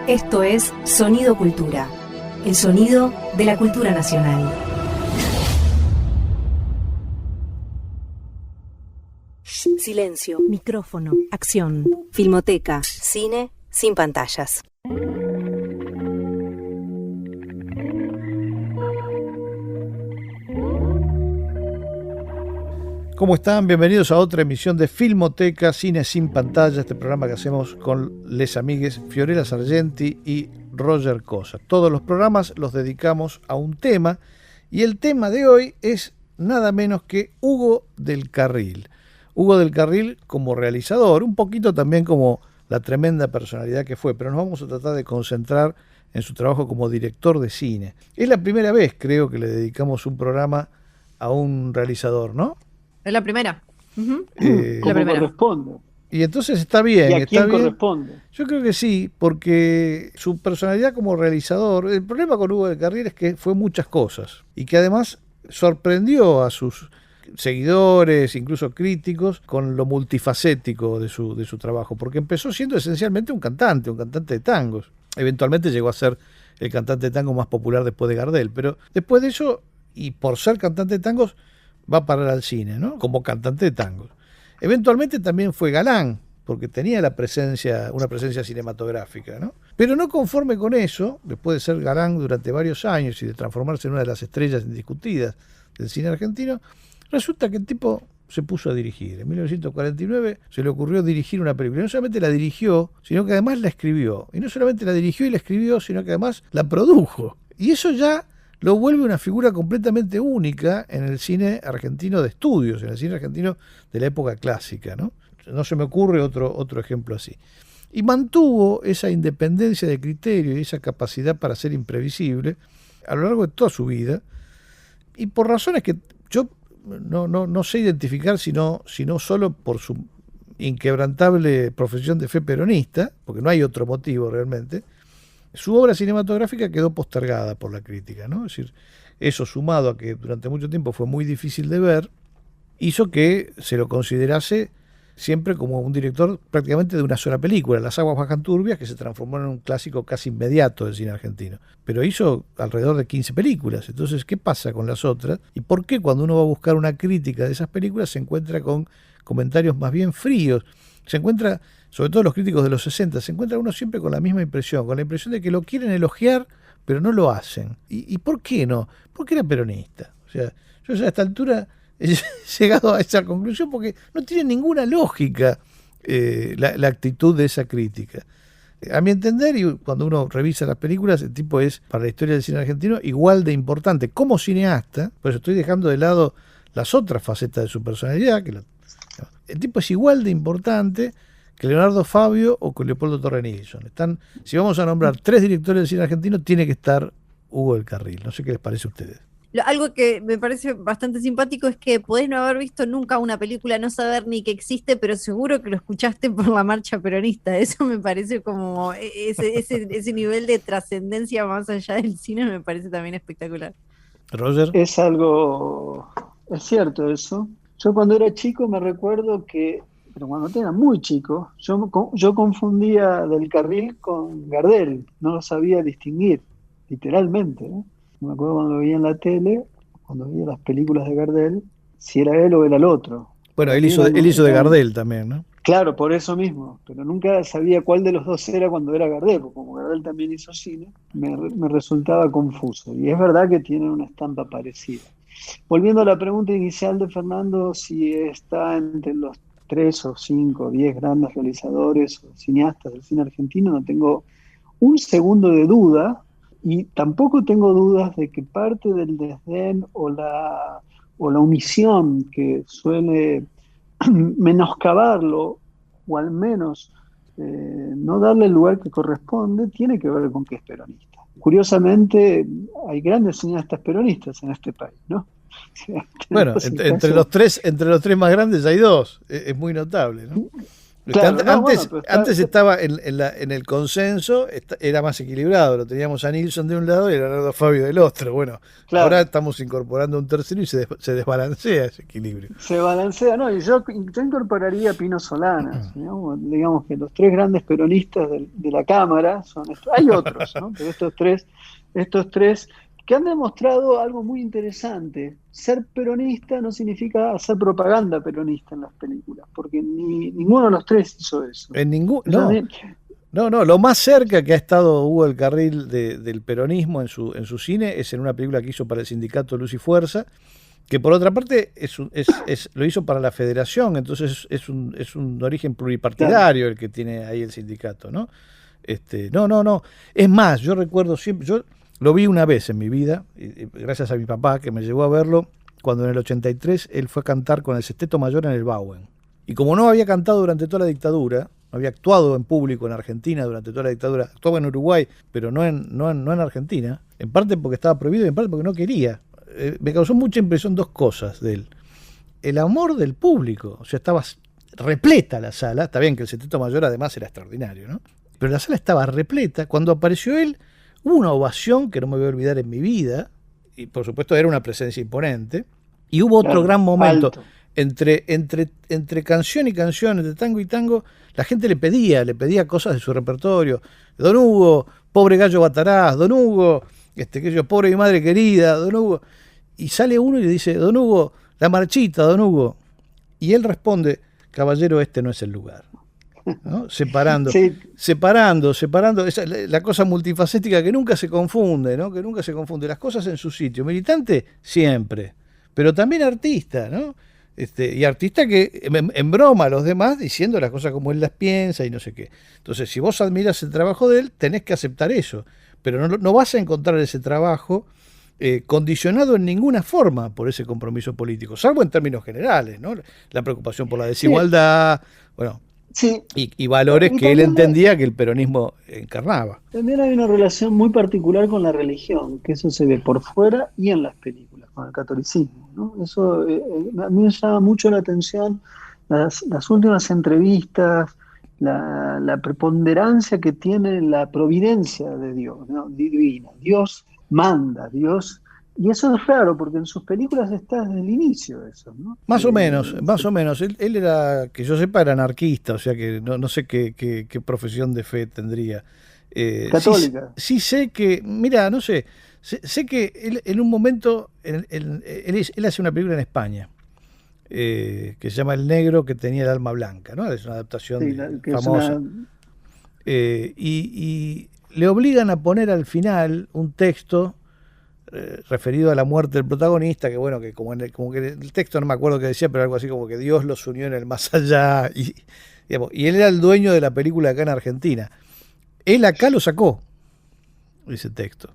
Esto es Sonido Cultura, el sonido de la cultura nacional. Silencio, micrófono, acción, filmoteca, cine sin pantallas. ¿Cómo están? Bienvenidos a otra emisión de Filmoteca, Cine sin Pantalla, este programa que hacemos con les amigues Fiorella Sargenti y Roger Cosa. Todos los programas los dedicamos a un tema y el tema de hoy es nada menos que Hugo del Carril. Hugo del Carril como realizador, un poquito también como la tremenda personalidad que fue, pero nos vamos a tratar de concentrar en su trabajo como director de cine. Es la primera vez, creo, que le dedicamos un programa a un realizador, ¿no? Es la primera. ¿Cómo la primera. corresponde? Y entonces está bien. ¿Y a quién bien. corresponde? Yo creo que sí, porque su personalidad como realizador, el problema con Hugo del Carril es que fue muchas cosas y que además sorprendió a sus seguidores, incluso críticos, con lo multifacético de su trabajo, porque empezó siendo esencialmente un cantante de tangos. Eventualmente llegó a ser el cantante de tango más popular después de Gardel, pero después de eso, y por ser cantante de tangos, va a parar al cine, ¿no? Como cantante de tangos. Eventualmente también fue galán, porque tenía una presencia cinematográfica, ¿no? Pero no conforme con eso, después de ser galán durante varios años y de transformarse en una de las estrellas indiscutidas del cine argentino, resulta que el tipo se puso a dirigir. En 1949 se le ocurrió dirigir una película. Y no solamente la dirigió, sino que además la escribió. Y no solamente la dirigió y la escribió, sino que además la produjo. Y eso ya lo vuelve una figura completamente única en el cine argentino de estudios, en el cine argentino de la época clásica, ¿no? No se me ocurre otro ejemplo así. Y mantuvo esa independencia de criterio y esa capacidad para ser imprevisible a lo largo de toda su vida, y por razones que yo no sé identificar, sino solo por su inquebrantable profesión de fe peronista, porque no hay otro motivo realmente. Su obra cinematográfica quedó postergada por la crítica, ¿no? Es decir, eso sumado a que durante mucho tiempo fue muy difícil de ver, hizo que se lo considerase siempre como un director prácticamente de una sola película, Las aguas bajan turbias, que se transformó en un clásico casi inmediato del cine argentino. Pero hizo alrededor de 15 películas. Entonces, ¿qué pasa con las otras? ¿Y por qué cuando uno va a buscar una crítica de esas películas se encuentra con comentarios más bien fríos? Se encuentra, sobre todo los críticos de los 60, se encuentra uno siempre con la misma impresión, con la impresión de que lo quieren elogiar, pero no lo hacen. ¿Y por qué no? Porque era peronista. O sea, yo ya a esta altura he llegado a esa conclusión porque no tiene ninguna lógica la actitud de esa crítica. A mi entender, y cuando uno revisa las películas, el tipo es, para la historia del cine argentino, igual de importante como cineasta, pues estoy dejando de lado las otras facetas de su personalidad, el tipo es igual de importante que Leonardo Fabio o que Leopoldo Torre Nilsson. Si vamos a nombrar 3 directores del cine argentino, tiene que estar Hugo del Carril. No sé qué les parece a ustedes. Algo que me parece bastante simpático es que podés no haber visto nunca una película, no saber ni que existe, pero seguro que lo escuchaste por la marcha peronista. Eso me parece como ese nivel de trascendencia más allá del cine, me parece también espectacular. Roger. Es cierto eso. Yo cuando era chico me recuerdo que, pero cuando era muy chico, yo confundía Del Carril con Gardel, no lo sabía distinguir, literalmente, ¿eh? Me acuerdo cuando veía en la tele, cuando veía las películas de Gardel, si era él o era el otro. Bueno, él hizo de Gardel también, ¿no? Claro, por eso mismo, pero nunca sabía cuál de los dos era cuando era Gardel, porque como Gardel también hizo cine, me resultaba confuso. Y es verdad que tienen una estampa parecida. Volviendo a la pregunta inicial de Fernando, si está entre los 3 o 5 o 10 grandes realizadores o cineastas del cine argentino, no tengo un segundo de duda. Y tampoco tengo dudas de que parte del desdén o la omisión que suele menoscabarlo, o al menos no darle el lugar que corresponde, tiene que ver con que es peronista. Curiosamente, hay grandes cineastas peronistas en este país, ¿no? Bueno, entre los tres más grandes hay 2, es muy notable, ¿no? Claro, no, bueno, Antes, pero antes estaba en el consenso, era más equilibrado, lo teníamos a Nilsson de un lado y a Leonardo Fabio del otro. Bueno, ahora claro, estamos incorporando un tercero y se desbalancea ese equilibrio. se balancea, ¿no? Y yo incorporaría a Pino Solanas, ¿no? Digamos que los tres grandes peronistas de la Cámara son estos. Hay otros, ¿no? Pero estos tres que han demostrado algo muy interesante. Ser peronista no significa hacer propaganda peronista en las películas, porque ninguno de los tres hizo eso. En ningún, Eso no, también- no, lo más cerca que ha estado Hugo del Carril del peronismo en su cine es en una película que hizo para el sindicato Luz y Fuerza, que por otra parte lo hizo para la federación, entonces es un origen pluripartidario el que tiene ahí el sindicato, ¿no? No. Es más, yo recuerdo siempre, yo lo vi una vez en mi vida, gracias a mi papá que me llevó a verlo, cuando en el 83 él fue a cantar con el Sexteto Mayor en el Bauen. Y como no había cantado durante toda la dictadura, había actuado en público en Argentina durante toda la dictadura, actuaba en Uruguay, pero no en Argentina, en parte porque estaba prohibido y en parte porque no quería. Me causó mucha impresión dos cosas de él. El amor del público, o sea, estaba repleta la sala, está bien que el Sexteto Mayor además era extraordinario, ¿no? Pero la sala estaba repleta. Cuando apareció él, hubo una ovación que no me voy a olvidar en mi vida, y por supuesto era una presencia imponente, y hubo otro claro, gran momento. alto. Entre canción y canción, entre tango y tango, la gente le pedía cosas de su repertorio. Don Hugo, pobre gallo Bataraz, Don Hugo, pobre mi madre querida, Don Hugo. Y sale uno y le dice, Don Hugo, la marchita, Don Hugo. Y él responde, caballero, este no es el lugar. ¿No? Separando, Sí, separando, esa, la cosa multifacética que nunca se confunde, ¿no? Que nunca se confunde, las cosas en su sitio. Militante, siempre, pero también artista, ¿no? Y artista que en broma a los demás diciendo las cosas como él las piensa y no sé qué. Entonces, si vos admiras el trabajo de él, tenés que aceptar eso, pero no vas a encontrar ese trabajo condicionado en ninguna forma por ese compromiso político, salvo en términos generales, ¿no? La preocupación por la sí, desigualdad, bueno, sí. y valores Y que él también, entendía que el peronismo encarnaba. también hay una relación muy particular con la religión, que eso se ve por fuera y en las películas, con el catolicismo, ¿no? Eso a mí me llama mucho la atención, las últimas entrevistas, la preponderancia que tiene la providencia de Dios, ¿no? Divina. Dios manda, Dios. Y eso es raro, porque en sus películas está desde el inicio eso, ¿no? Más o menos, más o menos. Él era, que yo sepa, era anarquista, o sea que no sé qué profesión de fe tendría. Católica. Sí sé que, mira, no sé, sé que él en un momento, él hace una película en España, que se llama El negro que tenía el alma blanca, ¿no? Es una adaptación Sí, que es famosa. Y le obligan a poner al final un texto referido a la muerte del protagonista, que bueno, que como que el texto no me acuerdo qué decía, pero algo así como que Dios los unió en el más allá, y él era el dueño de la película acá en Argentina. Él acá lo sacó, ese texto.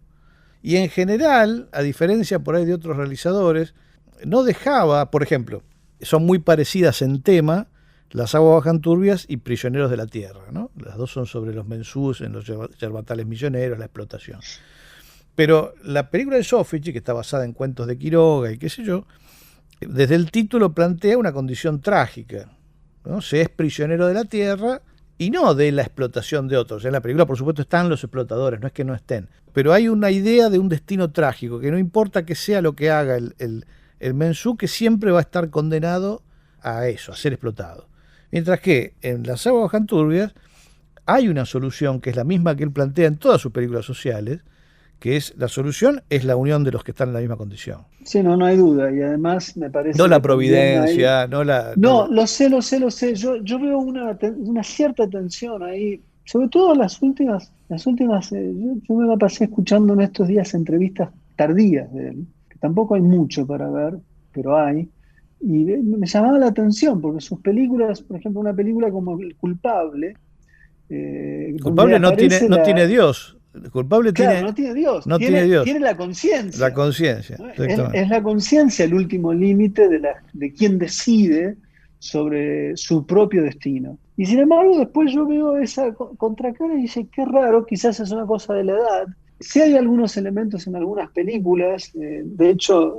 Y en general, a diferencia por ahí de otros realizadores, no dejaba, por ejemplo, son muy parecidas en tema, Las aguas bajan turbias y Prisioneros de la Tierra, ¿no? Las dos son sobre los mensús en los yerbatales milloneros, la explotación. Pero la película de Soffici, que está basada en cuentos de Quiroga y qué sé yo, desde el título plantea una condición trágica, ¿no? Se es prisionero de la tierra y no de la explotación de otros. En la película, por supuesto, están los explotadores, no es que no estén. Pero hay una idea de un destino trágico, que no importa que sea lo que haga el mensú, que siempre va a estar condenado a eso, a ser explotado. Mientras que en Las aguas bajan turbias hay una solución que es la misma que él plantea en todas sus películas sociales, que es la solución es la unión de los que están en la misma condición. Sí, no hay duda. Y además me parece No la que también providencia, no la... No, lo sé. Yo veo una cierta tensión ahí, sobre todo yo me la pasé escuchando en estos días entrevistas tardías de él, que tampoco hay mucho para ver, pero hay, y me llamaba la atención, porque sus películas, por ejemplo, una película como El culpable, donde Culpable aparece no tiene Dios. El culpable claro, no tiene Dios, no tiene Dios. tiene la conciencia. La conciencia, ¿No? exactamente. Es la conciencia el último límite de quien decide sobre su propio destino. Y sin embargo, después yo veo esa contracara y dice, qué raro, quizás es una cosa de la edad. Sí hay algunos elementos en algunas películas, de hecho,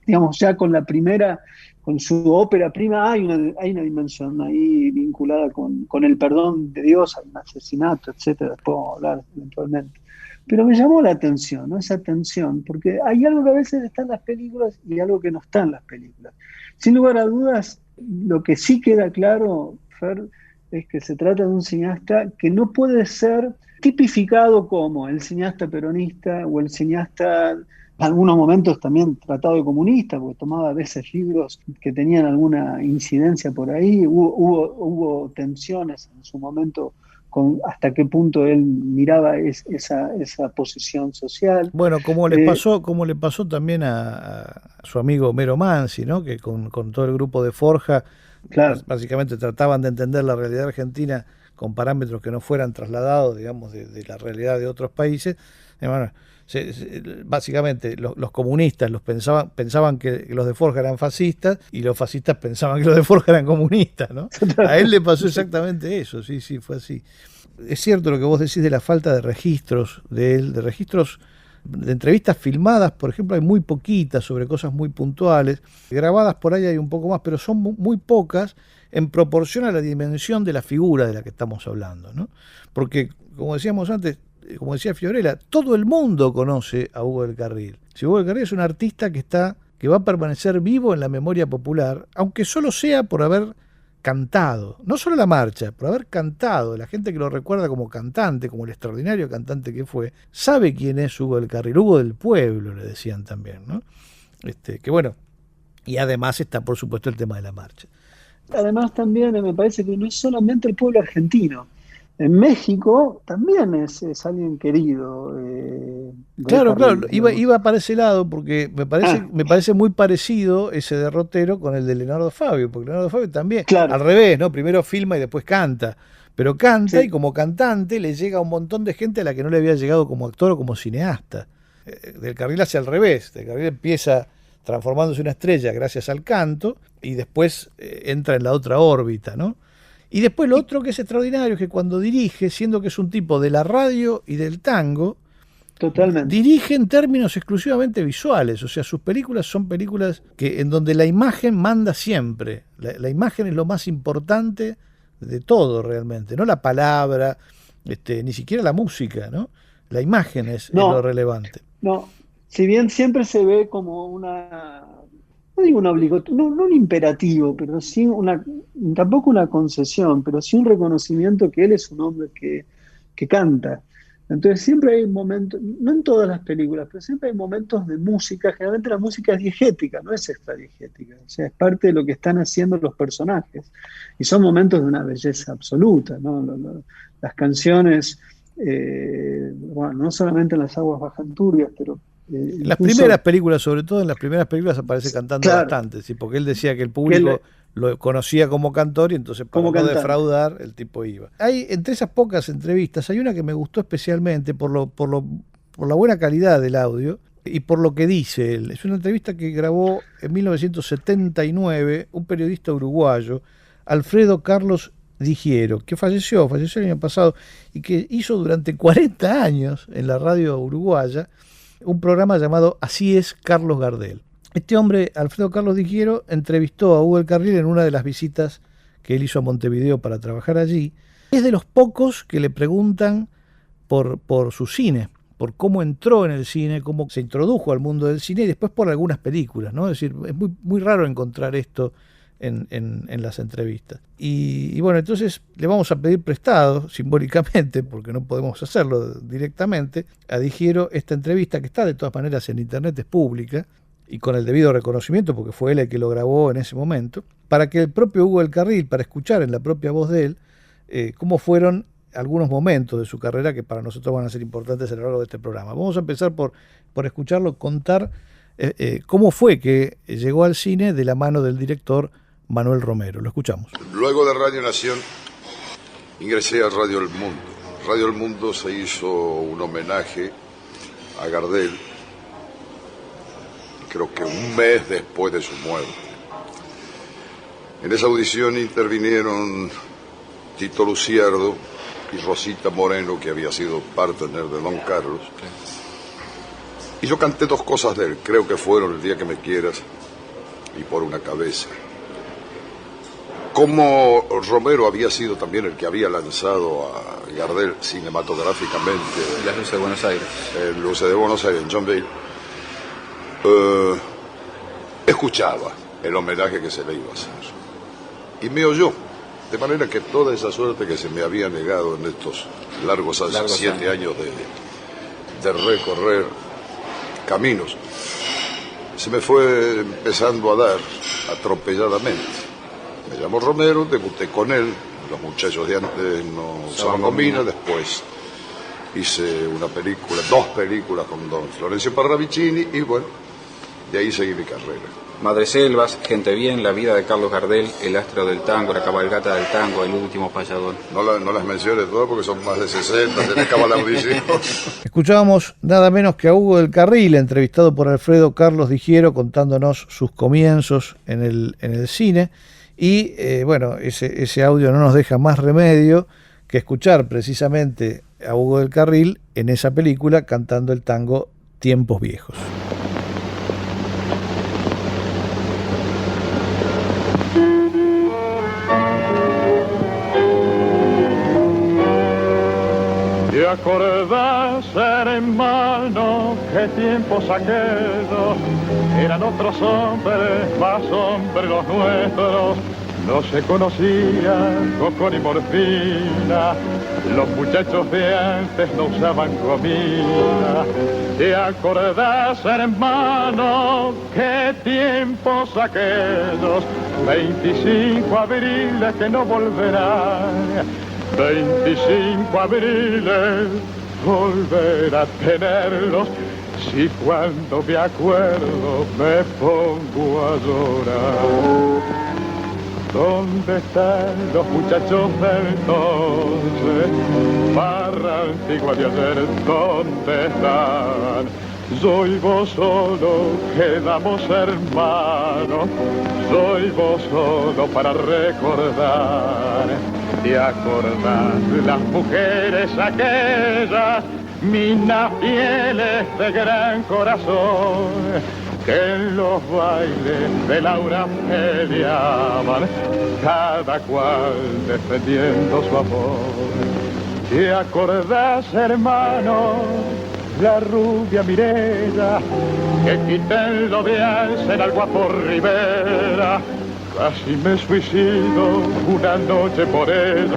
digamos, ya con la primera con su ópera prima hay una dimensión ahí vinculada con el perdón de Dios, hay un asesinato, etcétera, después vamos a hablar eventualmente. Pero me llamó la atención, ¿no? Esa tensión, porque hay algo que a veces está en las películas y algo que no está en las películas. Sin lugar a dudas, lo que sí queda claro, Fer, es que se trata de un cineasta que no puede ser tipificado como el cineasta peronista o el cineasta, en algunos momentos también tratado de comunista, porque tomaba a veces libros que tenían alguna incidencia por ahí, hubo tensiones en su momento con hasta qué punto él miraba esa posición social. Bueno, como le pasó también a su amigo Homero Mansi, ¿no? Que con todo el grupo de Forja, claro, básicamente trataban de entender la realidad argentina con parámetros que no fueran trasladados, digamos, de la realidad de otros países. Bueno, básicamente los comunistas pensaban que los de Forja eran fascistas y los fascistas pensaban que los de Forja eran comunistas, ¿no? A él le pasó exactamente eso, sí, fue así. Es cierto lo que vos decís de la falta de registros de él, de registros de entrevistas filmadas, por ejemplo, hay muy poquitas sobre cosas muy puntuales, grabadas por ahí hay un poco más, pero son muy pocas en proporción a la dimensión de la figura de la que estamos hablando, ¿no? Porque, como decíamos antes, como decía Fiorella, todo el mundo conoce a Hugo del Carril. Si Hugo del Carril es un artista que va a permanecer vivo en la memoria popular, aunque solo sea por haber cantado, no solo la marcha, por haber cantado. La gente que lo recuerda como cantante, como el extraordinario cantante que fue, sabe quién es Hugo del Carril, Hugo del pueblo, le decían también, ¿no? Que bueno, y además está por supuesto el tema de la marcha. Además también me parece que no es solamente el pueblo argentino. En México también es alguien querido. Claro, iba para ese lado porque me parece muy parecido ese derrotero con el de Leonardo Fabio, porque Leonardo Fabio también, claro, al revés, ¿no? Primero filma y después canta, pero canta sí, y como cantante le llega a un montón de gente a la que no le había llegado como actor o como cineasta. Del Carril hace al revés, Del Carril empieza transformándose en una estrella gracias al canto y después entra en la otra órbita, ¿no? Y después lo otro que es extraordinario es que cuando dirige, siendo que es un tipo de la radio y del tango, totalmente. dirige en términos exclusivamente visuales. O sea, sus películas son películas en donde la imagen manda siempre. La imagen es lo más importante de todo realmente, no la palabra, ni siquiera la música, ¿no? La imagen es lo relevante. No, si bien siempre se ve como una, no digo una obligación, no un imperativo, pero sí tampoco una concesión, pero sí un reconocimiento que él es un hombre que canta. Entonces siempre hay momentos, no en todas las películas, pero siempre hay momentos de música. Generalmente la música es diegética, no es extradiegética, o sea, es parte de lo que están haciendo los personajes, y son momentos de una belleza absoluta, ¿no? Las canciones, bueno, no solamente en Las aguas bajan turbias, pero Las primeras películas, sobre todo en las primeras películas, aparece cantando bastante, ¿sí? Porque él decía que el público lo conocía como cantor y entonces para no defraudar el tipo iba. Entre esas pocas entrevistas hay una que me gustó especialmente por la buena calidad del audio y por lo que dice él. Es una entrevista que grabó en 1979 un periodista uruguayo, Alfredo Carlos Digiero, que falleció el año pasado y que hizo durante 40 años en la radio uruguaya un programa llamado Así es Carlos Gardel. Este hombre, Alfredo Carlos Digiero, entrevistó a Hugo del Carril en una de las visitas que él hizo a Montevideo para trabajar allí. Es de los pocos que le preguntan por su cine, por cómo entró en el cine, cómo se introdujo al mundo del cine y después por algunas películas, ¿no? Es decir, es muy raro encontrar esto en las entrevistas. Y bueno, entonces le vamos a pedir prestado, simbólicamente, porque no podemos hacerlo directamente, a Digiero esta entrevista, que está de todas maneras en internet, es pública, y con el debido reconocimiento, porque fue él el que lo grabó en ese momento, para que el propio Hugo del Carril, para escuchar en la propia voz de él, cómo fueron algunos momentos de su carrera que para nosotros van a ser importantes a lo largo de este programa. Vamos a empezar por escucharlo contar cómo fue que llegó al cine de la mano del director Manuel Romero. Lo escuchamos. Luego de Radio Nación ingresé a Radio El Mundo. Radio El Mundo se hizo un homenaje a Gardel, creo que un mes después de su muerte. En esa audición intervinieron Tito Luciardo y Rosita Moreno, que había sido partner de Don Carlos. Y yo canté dos cosas de él, creo que fueron El día que me quieras y por una cabeza. Como Romero había sido también el que había lanzado a Gardel cinematográficamente Las luces de Buenos Aires, Luces de Buenos Aires, en John Bale, escuchaba el homenaje que se le iba a hacer y me oyó, de manera que toda esa suerte que se me había negado en estos largos 7 años de recorrer caminos se me fue empezando a dar atropelladamente. Me llamó Romero, debuté con él, los muchachos de antes no usaban gomina, después hice una película, 2 películas con don Florencio Parravicini y bueno, de ahí seguí mi carrera. Madreselvas, Gente Bien, La vida de Carlos Gardel, El astro del tango, La cabalgata del tango, El último payador. No las menciones todas porque son más de 60, tenés que acabar la audición. Escuchábamos nada menos que a Hugo del Carril, entrevistado por Alfredo Carlos Digiero, contándonos sus comienzos en el cine. Y bueno, ese audio no nos deja más remedio que escuchar precisamente a Hugo del Carril en esa película cantando el tango Tiempos Viejos. ¿Te acordás, hermano, qué tiempos aquellos? Eran otros hombres, más hombres los nuestros. No se conocían coco ni morfina. Los muchachos de antes no usaban comida. ¿Te acordás, hermano, qué tiempos aquellos? 25 abriles que no volverán. 25 abriles, volver a tenerlos, si cuando me acuerdo me pongo a llorar. ¿Dónde están los muchachos de entonces? Barra antigua de ayer, ¿dónde están? Yo y vos solo quedamos hermanos, soy vos solo para recordar. ¿Te acordás de las mujeres aquellas, minas fieles de gran corazón, que en los bailes de Laura peleaban, cada cual defendiendo su amor? ¿Te acordás, hermano, la rubia Mirella, que quiten lo de Ansel al guapo Rivera? Casi me suicido una noche por ella.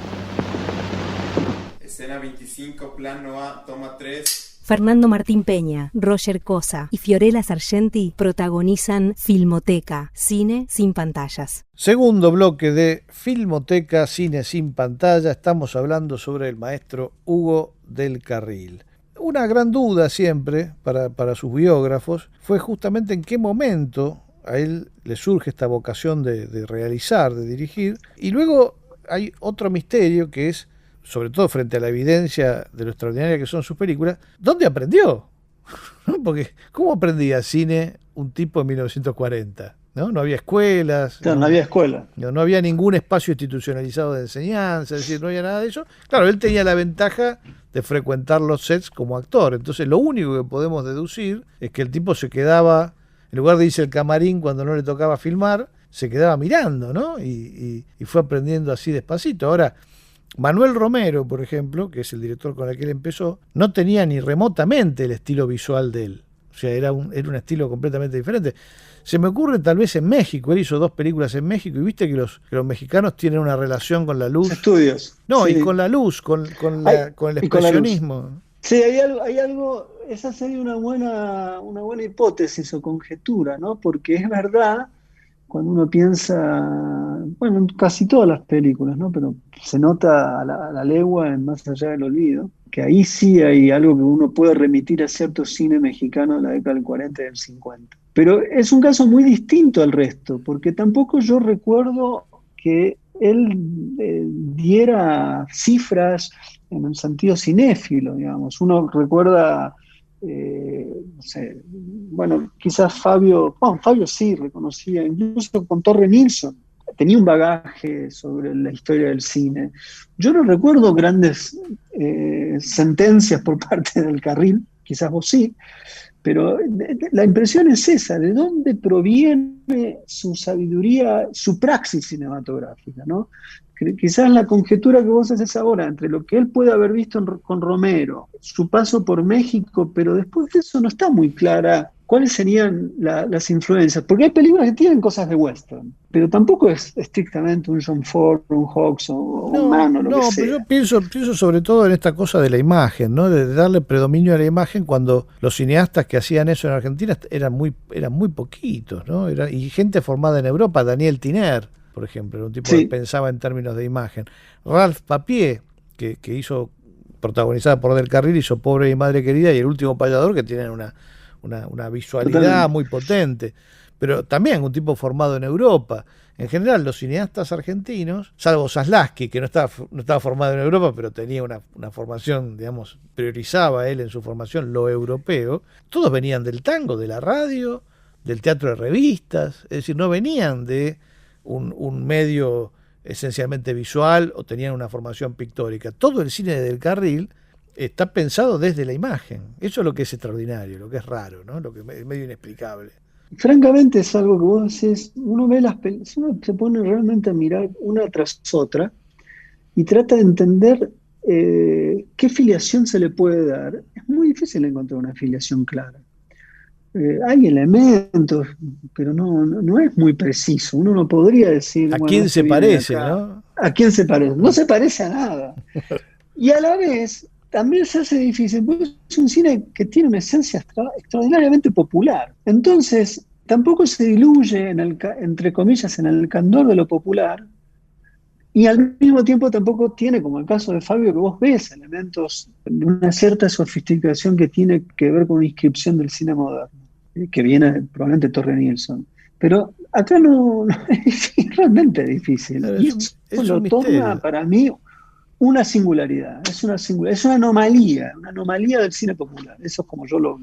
Escena 25, plano A, toma 3. Fernando Martín Peña, Roger Cosa y Fiorella Sargenti protagonizan Filmoteca, cine sin pantallas. Segundo bloque de Filmoteca, cine sin pantalla. Estamos hablando sobre el maestro Hugo del Carril. Una gran duda siempre para sus biógrafos fue justamente en qué momento a él le surge esta vocación de realizar, de dirigir. Y luego hay otro misterio que es, sobre todo frente a la evidencia de lo extraordinaria que son sus películas, ¿dónde aprendió? Porque ¿cómo aprendía cine un tipo en 1940? No había escuelas. Claro, no había escuela. No había ningún espacio institucionalizado de enseñanza, es decir, no había nada de eso. Claro, él tenía la ventaja de frecuentar los sets como actor. Entonces lo único que podemos deducir es que el tipo se quedaba, en lugar de irse al camarín cuando no le tocaba filmar, se quedaba mirando, ¿no? Y fue aprendiendo así despacito. Ahora, Manuel Romero, por ejemplo, que es el director con el que él empezó, no tenía ni remotamente el estilo visual de él. O sea, era un estilo completamente diferente. Se me ocurre tal vez en México, él hizo 2 películas en México, y viste que los mexicanos tienen una relación con la luz. Estudios. No, sí. Y con la luz, con el expresionismo. Sí, hay algo, esa sería una buena hipótesis o conjetura, ¿no? Porque es verdad, cuando uno piensa, bueno, en casi todas las películas, ¿no? Pero se nota a la legua en Más allá del olvido, que ahí sí hay algo que uno puede remitir a cierto cine mexicano de la década del 40 y del 50. Pero es un caso muy distinto al resto, porque tampoco yo recuerdo que él diera cifras en el sentido cinéfilo, digamos. Uno recuerda, no sé, bueno, quizás Fabio sí reconocía, incluso con Torre Nilsson, tenía un bagaje sobre la historia del cine. Yo no recuerdo grandes sentencias por parte del Carril, quizás vos sí, Pero la impresión es esa, ¿de dónde proviene su sabiduría, su praxis cinematográfica, ¿no? Quizás la conjetura que vos haces ahora entre lo que él puede haber visto con Romero, su paso por México, pero después de eso no está muy clara cuáles serían las influencias, porque hay películas que tienen cosas de western, pero tampoco es estrictamente un John Ford, un Hawks o un Mann o lo que sea. Pero yo pienso sobre todo en esta cosa de la imagen, ¿no? De darle predominio a la imagen cuando los cineastas que hacían eso en Argentina eran muy poquitos, ¿no? Y gente formada en Europa, Daniel Tiner, por ejemplo, era un tipo que pensaba en términos de imagen. Ralph Papier, que hizo, protagonizada por Del Carril, hizo Pobre y Madre Querida y El Último Payador, que tienen una visualidad Totalmente. muy potente, pero también un tipo formado en Europa. En general, los cineastas argentinos, salvo Zaslavsky, que no estaba formado en Europa, pero tenía una formación, digamos, priorizaba él en su formación lo europeo, todos venían del tango, de la radio, del teatro de revistas, es decir, no venían de un medio esencialmente visual o tenían una formación pictórica. Todo el cine de Del Carril está pensado desde la imagen. Eso es lo que es extraordinario, lo que es raro, ¿no? Lo que es medio inexplicable. Francamente es algo que vos decís, uno ve uno se pone realmente a mirar una tras otra y trata de entender qué filiación se le puede dar. Es muy difícil encontrar una filiación clara. Hay elementos, pero no es muy preciso. Uno no podría decir, ¿A bueno, quién este se viene de parece, acá. no? ¿A quién se parece? No se parece a nada. Y a la vez también se hace difícil, porque es un cine que tiene una esencia extraordinariamente popular. Entonces, tampoco se diluye, entre comillas, en el candor de lo popular, y al mismo tiempo tampoco tiene, como el caso de Fabio, que vos ves elementos de una cierta sofisticación que tiene que ver con una inscripción del cine moderno, que viene probablemente de Torre Nilsson. Pero acá no es realmente difícil. Claro, Y es eso un lo torna misterio. para mí una singularidad, es una anomalía del cine popular. Eso es como yo lo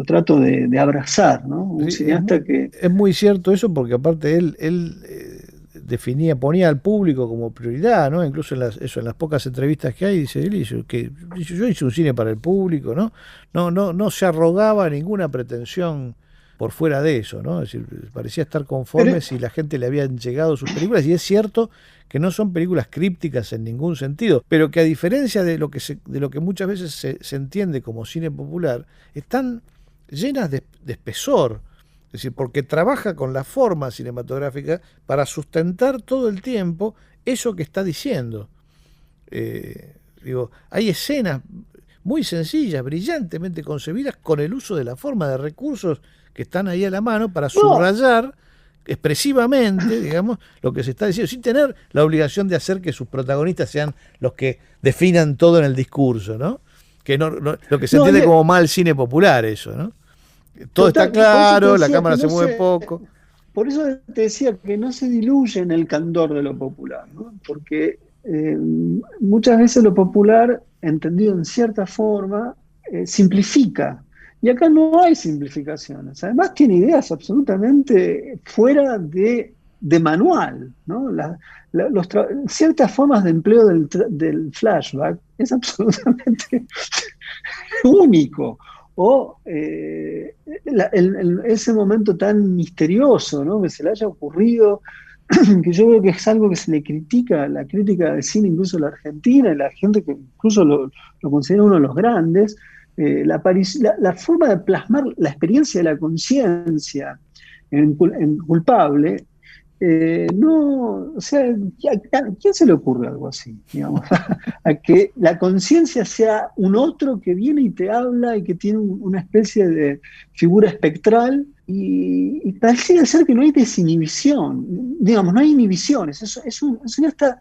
trato de abrazar, ¿no? Un Sí, cineasta que... es muy cierto eso, porque aparte él ponía al público como prioridad, ¿no? Incluso en las pocas entrevistas que hay, dice yo hice un cine para el público, ¿no? No se arrogaba ninguna pretensión por fuera de eso, ¿no? Es decir, parecía estar conforme Pero, si la gente le habían llegado sus películas, y es cierto que no son películas crípticas en ningún sentido, pero que a diferencia de lo que muchas veces se entiende como cine popular, están llenas de espesor. Es decir, porque trabaja con la forma cinematográfica para sustentar todo el tiempo eso que está diciendo. Hay escenas muy sencillas, brillantemente concebidas, con el uso de la forma, de recursos que están ahí a la mano para subrayar expresivamente, digamos, lo que se está diciendo, sin tener la obligación de hacer que sus protagonistas sean los que definan todo en el discurso, ¿no? Que lo que se entiende como mal cine popular, eso, ¿no? Todo está claro, la cámara se mueve poco. Por eso te decía que no se diluye en el candor de lo popular, ¿no? Porque muchas veces lo popular, entendido en cierta forma, simplifica. Y acá no hay simplificaciones. Además tiene ideas absolutamente fuera de manual, ¿no? Ciertas formas de empleo del flashback es absolutamente único. O ese momento tan misterioso, ¿no? Que se le haya ocurrido, que yo creo que es algo que se le critica, la crítica del cine, incluso la Argentina, y la gente que incluso lo considera uno de los grandes, la forma de plasmar la experiencia de la conciencia en culpable. O sea, ¿a quién se le ocurre algo así? Digamos? A que la conciencia sea un otro que viene y te habla y que tiene una especie de figura espectral y parece ser que no hay desinhibición, digamos, no hay inhibiciones, es un cineasta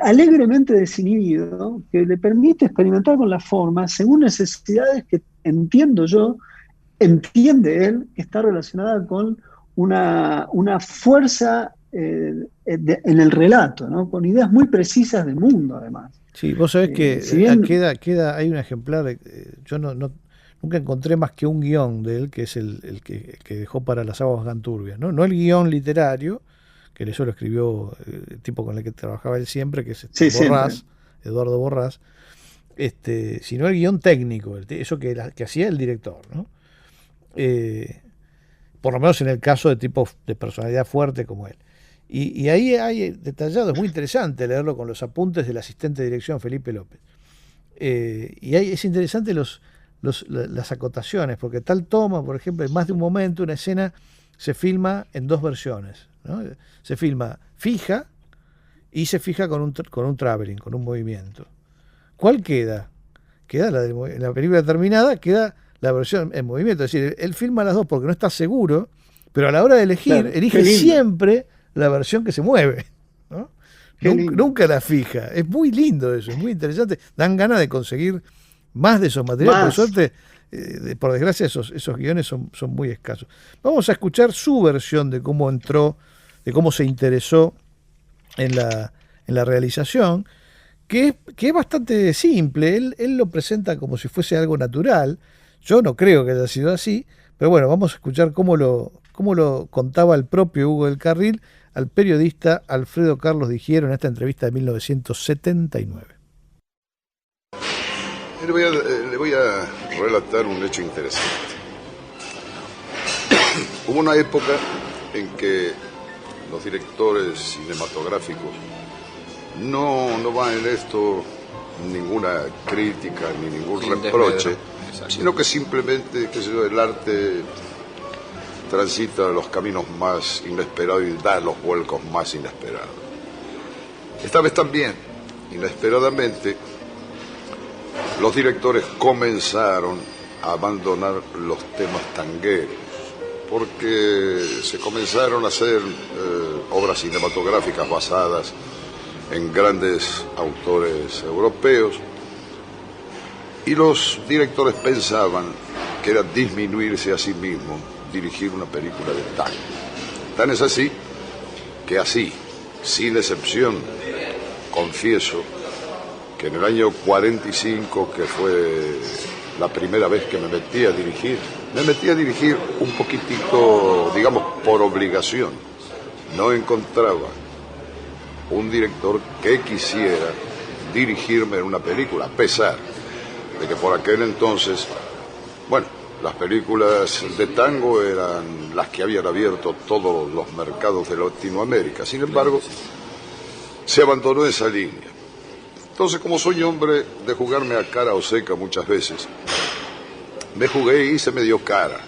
alegremente desinhibido que le permite experimentar con la forma según necesidades que entiende él que está relacionada con una fuerza en el relato, ¿no? Con ideas muy precisas del mundo, además. Sí, vos sabés que si bien, hay un ejemplar, yo nunca encontré más que un guión de él, que es el que dejó para Las aguas ganturbias, ¿no? No el guión literario, que eso lo escribió el tipo con el que trabajaba él siempre, que es Borrás, Eduardo Borrás. sino el guión técnico, eso que hacía el director, ¿no? Por lo menos en el caso de tipos de personalidad fuerte como él. Y ahí hay detallado, es muy interesante leerlo con los apuntes del asistente de dirección Felipe López. Y es interesante las acotaciones, porque tal toma, por ejemplo, en más de un momento, una escena se filma en dos versiones, ¿no? Se filma fija y se fija con un traveling, con un movimiento. ¿Cuál queda? Queda en la película terminada, queda la versión en movimiento. Es decir, él filma las dos porque no está seguro, pero a la hora de elegir, claro, elige siempre la versión que se mueve, ¿no? Nunca la fija. Es muy lindo eso, es muy interesante. Dan ganas de conseguir más de esos materiales. Por suerte, por desgracia, esos guiones son muy escasos. Vamos a escuchar su versión de cómo entró, de cómo se interesó en la realización, que es bastante simple. Él lo presenta como si fuese algo natural. Yo no creo que haya sido así, pero bueno, vamos a escuchar cómo lo contaba el propio Hugo del Carril al periodista Alfredo Carlos Digiero en esta entrevista de 1979. Le voy a relatar un hecho interesante. Hubo una época en que los directores cinematográficos no van en esto ninguna crítica ni ningún reproche, sino que simplemente, el arte transita los caminos más inesperados y da los vuelcos más inesperados. Esta vez también, inesperadamente, los directores comenzaron a abandonar los temas tangueros, porque se comenzaron a hacer obras cinematográficas basadas en grandes autores europeos, y los directores pensaban que era disminuirse a sí mismos dirigir una película de tango. Tan es así que sin excepción, confieso que en el año 45, que fue la primera vez que me metí a dirigir un poquitito, digamos, por obligación. No encontraba un director que quisiera dirigirme en una película, a pesar de que por aquel entonces, las películas de tango eran las que habían abierto todos los mercados de Latinoamérica. Sin embargo, se abandonó esa línea. Entonces, como soy hombre de jugarme a cara o seca muchas veces, me jugué y se me dio cara.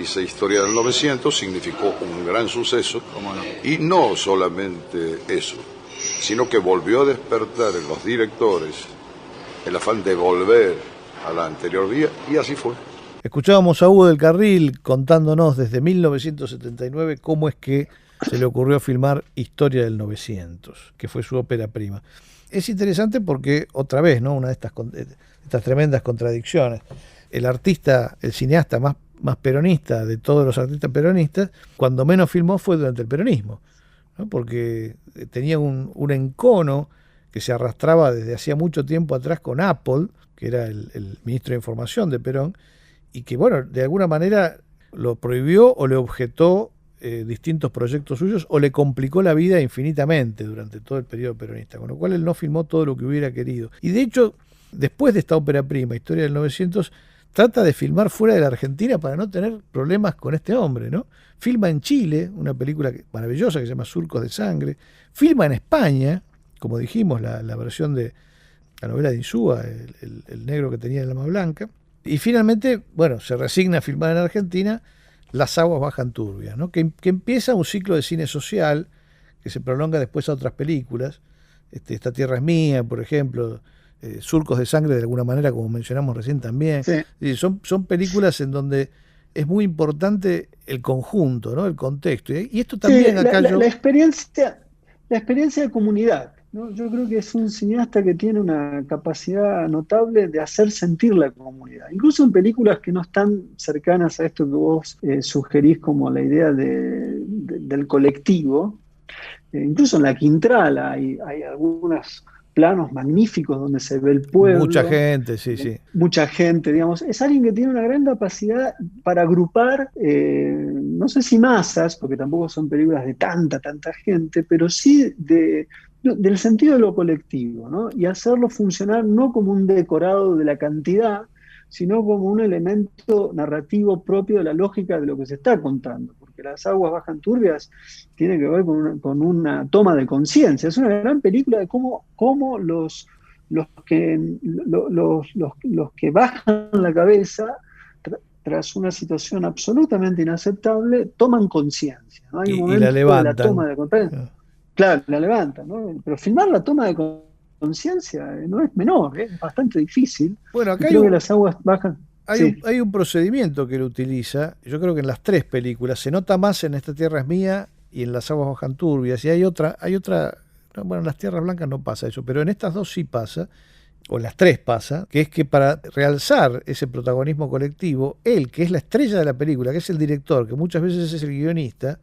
Hice Historia del 900, significó un gran suceso. ¿Cómo no? Y no solamente eso, sino que volvió a despertar en los directores el afán de volver a la anterior vía, y así fue. Escuchábamos a Hugo del Carril contándonos desde 1979 cómo es que se le ocurrió filmar Historia del 900, que fue su ópera prima. Es interesante porque, otra vez, ¿no?, una de estas tremendas contradicciones. El artista, el cineasta más peronista de todos los artistas peronistas, cuando menos filmó fue durante el peronismo, ¿no? Porque tenía un encono que se arrastraba desde hacía mucho tiempo atrás con Apple, que era el ministro de Información de Perón, y que, de alguna manera lo prohibió o le objetó distintos proyectos suyos, o le complicó la vida infinitamente durante todo el periodo peronista, con lo cual él no filmó todo lo que hubiera querido. Y de hecho, después de esta ópera prima, Historia del 900, trata de filmar fuera de la Argentina para no tener problemas con este hombre, ¿no? Filma en Chile, una película maravillosa que se llama Surcos de Sangre. Filma en España, como dijimos, la versión de la novela de Insúa, el negro que tenía el alma blanca. Y finalmente, se resigna a filmar en Argentina Las aguas bajan turbias, ¿no? Que empieza un ciclo de cine social que se prolonga después a otras películas. Esta tierra es mía, por ejemplo, Surcos de Sangre, de alguna manera, como mencionamos recién también. Sí. Son películas en donde es muy importante el conjunto, ¿no?, el contexto. Y esto también la experiencia de comunidad, ¿no? Yo creo que es un cineasta que tiene una capacidad notable de hacer sentir la comunidad, incluso en películas que no están cercanas a esto que vos sugerís como la idea del colectivo. Incluso en La Quintrala hay algunos planos magníficos donde se ve el pueblo. Mucha gente, sí. Mucha gente, digamos. Es alguien que tiene una gran capacidad para agrupar, no sé si masas, porque tampoco son películas de tanta gente, pero sí de del sentido de lo colectivo, ¿no? Y hacerlo funcionar no como un decorado de la cantidad, sino como un elemento narrativo propio de la lógica de lo que se está contando, porque Las aguas bajan turbias tiene que ver con una toma de conciencia. Es una gran película de cómo los que bajan la cabeza tras una situación absolutamente inaceptable toman conciencia, ¿no? Hay un momento la levantan. de la toma de conciencia. Claro, la levantan, ¿no? Pero filmar la toma de conciencia no es menor, es bastante difícil. Bueno, acá creo que Las aguas bajan. Hay un procedimiento que él utiliza, yo creo que en las 3 películas, se nota más en Esta tierra es mía y en Las aguas bajan turbias, y hay otra, bueno, en Las tierras blancas no pasa eso, pero en estas 2 sí pasa, o en las 3 pasa, que es que para realzar ese protagonismo colectivo, él, que es la estrella de la película, que es el director, que muchas veces es el guionista,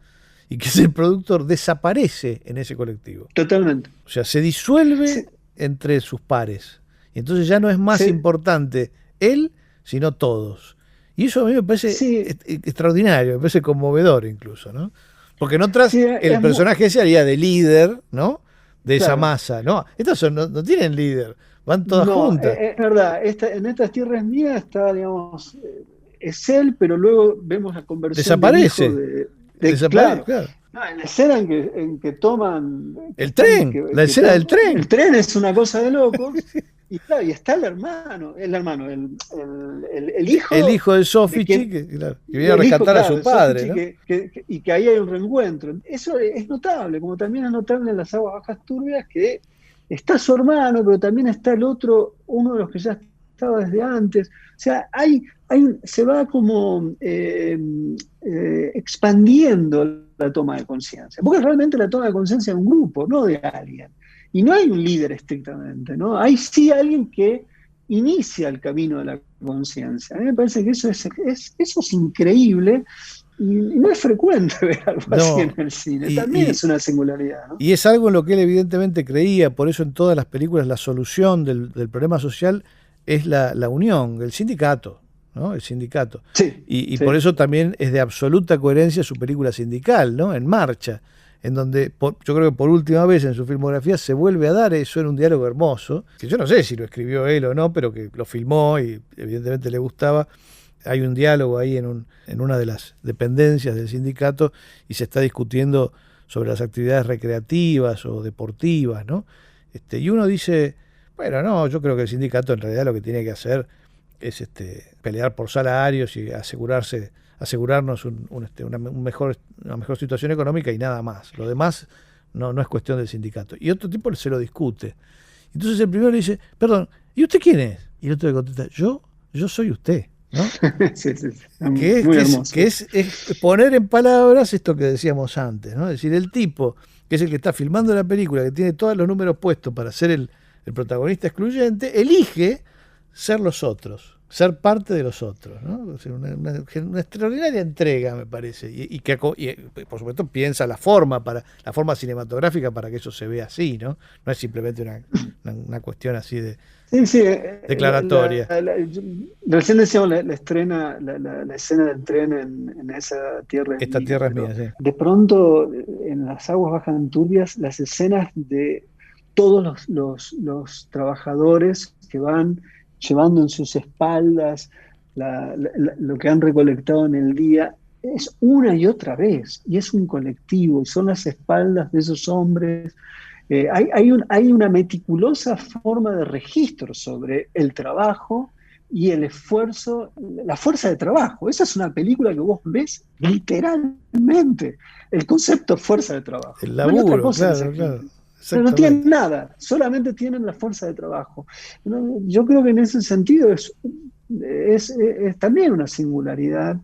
y que es el productor, desaparece en ese colectivo. Totalmente. O sea, se disuelve entre sus pares. Y entonces ya no es más importante él, sino todos. Y eso a mí me parece extraordinario, me parece conmovedor incluso, ¿no? Porque en otras el personaje ese haría de líder, ¿no? De esa masa, ¿no? Estas no tienen líder, van todas juntas. Es verdad, en Estas tierras mías está, digamos, es él, pero luego vemos la conversión. Desaparece. Claro. No, en la escena en que toman el tren, la escena del tren. El tren es una cosa de locos. Y claro, y está el hijo. El hijo de Sofichi, que viene a rescatar a su padre, Sofichi, ¿no? y que ahí hay un reencuentro. Eso es notable, como también es notable en Las aguas bajas turbias, que está su hermano, pero también está el otro, uno de los que ya estaba desde antes. O sea, se va como expandiendo la toma de conciencia. Porque realmente la toma de conciencia es un grupo, no de alguien. Y no hay un líder estrictamente, ¿no? Hay sí alguien que inicia el camino de la conciencia. A mí me parece que eso es increíble y no es frecuente ver algo así en el cine. También es una singularidad, ¿no? Y es algo en lo que él evidentemente creía, por eso en todas las películas la solución del problema social es la unión, el sindicato, ¿no? El sindicato. Y por eso también es de absoluta coherencia su película Sindical, ¿no? En Marcha, en donde yo creo que por última vez en su filmografía se vuelve a dar eso en un diálogo hermoso, que yo no sé si lo escribió él o no, pero que lo filmó y evidentemente le gustaba. Hay un diálogo ahí en una de las dependencias del sindicato y se está discutiendo sobre las actividades recreativas o deportivas, ¿no? Y uno dice, bueno, no, yo creo que el sindicato en realidad lo que tiene que hacer es pelear por salarios y asegurarnos una mejor situación económica y nada más. Lo demás no es cuestión del sindicato. Y otro tipo se lo discute. Entonces el primero le dice, perdón, ¿y usted quién es? Y el otro le contesta, yo soy usted, ¿no? Sí. Que es poner en palabras esto que decíamos antes, ¿no? Es decir, el tipo que es el que está filmando la película, que tiene todos los números puestos para ser el protagonista excluyente, elige ser los otros, ser parte de los otros, ¿no? O sea, una extraordinaria entrega, me parece, y por supuesto piensa la forma cinematográfica para que eso se vea así, ¿no? No es simplemente una cuestión así de declaratoria. Recién decíamos la escena del tren en Esa tierra es Esta mía, tierra es mía, sí. De pronto en Las aguas bajan turbias, las escenas de todos los trabajadores que van llevando en sus espaldas lo que han recolectado en el día, es una y otra vez, y es un colectivo, y son las espaldas de esos hombres. Hay una meticulosa forma de registro sobre el trabajo y el esfuerzo, la fuerza de trabajo. Esa es una película que vos ves literalmente, el concepto fuerza de trabajo. El laburo, no hay otra cosa claro. Pero no tienen nada, solamente tienen la fuerza de trabajo. Yo creo que en ese sentido es también una singularidad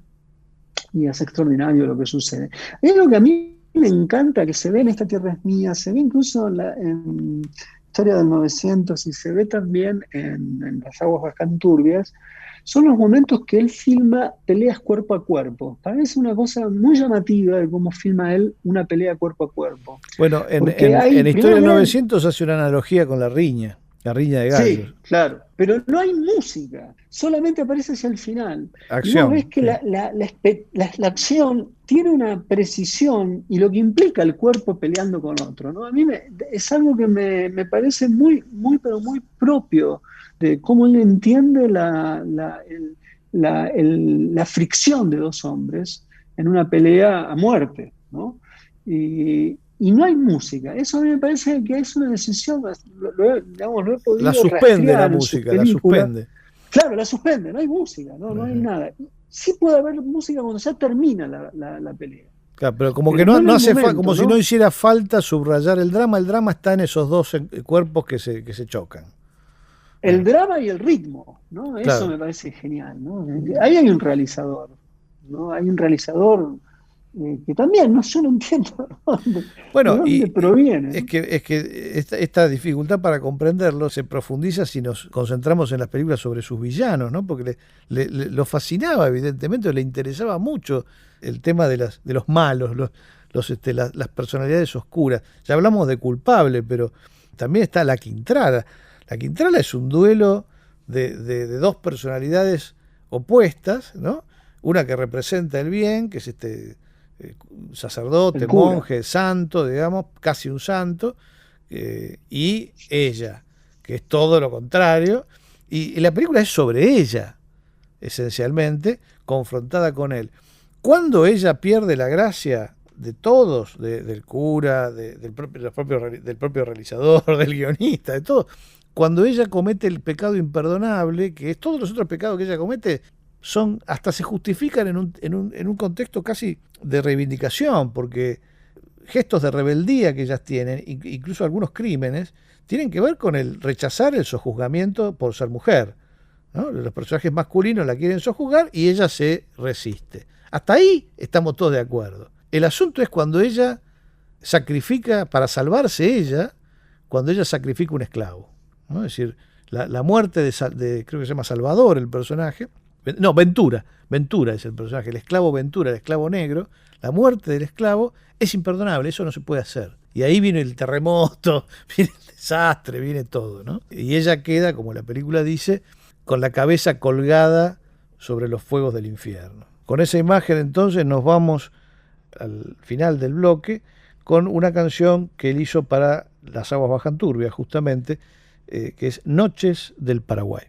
y es extraordinario lo que sucede. Es lo que a mí me encanta, que se ve en Esta tierra es mía, se ve incluso en Historia del 900 y se ve también en Las aguas bajan turbias, son los momentos que él filma peleas cuerpo a cuerpo. Parece una cosa muy llamativa de cómo filma él una pelea cuerpo a cuerpo. Bueno, en Historia del 900 hace una analogía con la riña de gallos. Sí, claro, pero no hay música, solamente aparece hacia el final. Acción. Y vos ves que la acción tiene una precisión y lo que implica el cuerpo peleando con otro, ¿no? A mí es algo que me parece muy, muy, pero muy propio de cómo él entiende la fricción de dos hombres en una pelea a muerte, ¿no? Y no hay música. Eso a mí me parece que es una decisión, lo he podido La suspende la rastrear en sus música, la películas. suspende. Claro, la suspende, no hay música, no hay nada. Sí puede haber música cuando ya termina la pelea. Claro, pero como Pero que no no en el hace momento, como si no hiciera falta subrayar el drama está en esos dos cuerpos que se chocan. El drama y el ritmo, ¿no? Eso Claro. me parece genial, ¿no? Ahí hay un realizador, ¿no? Hay un realizador que también, no, yo no entiendo de dónde proviene. Es que esta dificultad para comprenderlo se profundiza si nos concentramos en las películas sobre sus villanos, ¿no? Porque lo fascinaba, evidentemente, le interesaba mucho el tema de los malos, las personalidades oscuras. Ya hablamos de Culpable, pero también está La Quintrala. La Quintrala es un duelo de dos personalidades opuestas, ¿no? Una que representa el bien, que es sacerdote, monje, santo, digamos, casi un santo, y ella, que es todo lo contrario, y la película es sobre ella, esencialmente, confrontada con él. Cuando ella pierde la gracia de todos, del cura, del propio realizador, del guionista, de todo, cuando ella comete el pecado imperdonable, que es todos los otros pecados que ella comete, hasta se justifican en un contexto casi de reivindicación, porque gestos de rebeldía que ellas tienen, incluso algunos crímenes, tienen que ver con el rechazar el sojuzgamiento por ser mujer, ¿no? Los personajes masculinos la quieren sojuzgar y ella se resiste. Hasta ahí estamos todos de acuerdo. El asunto es cuando ella sacrifica, para salvarse ella, cuando ella sacrifica un esclavo, ¿no? Es decir, la muerte de creo que se llama Salvador el personaje. No, Ventura es el personaje, el esclavo Ventura, el esclavo negro. La muerte del esclavo es imperdonable, eso no se puede hacer. Y ahí viene el terremoto, viene el desastre, viene todo, ¿no? Y ella queda, como la película dice, con la cabeza colgada sobre los fuegos del infierno. Con esa imagen entonces nos vamos al final del bloque con una canción que él hizo para Las aguas bajan turbias, justamente, que es Noches del Paraguay.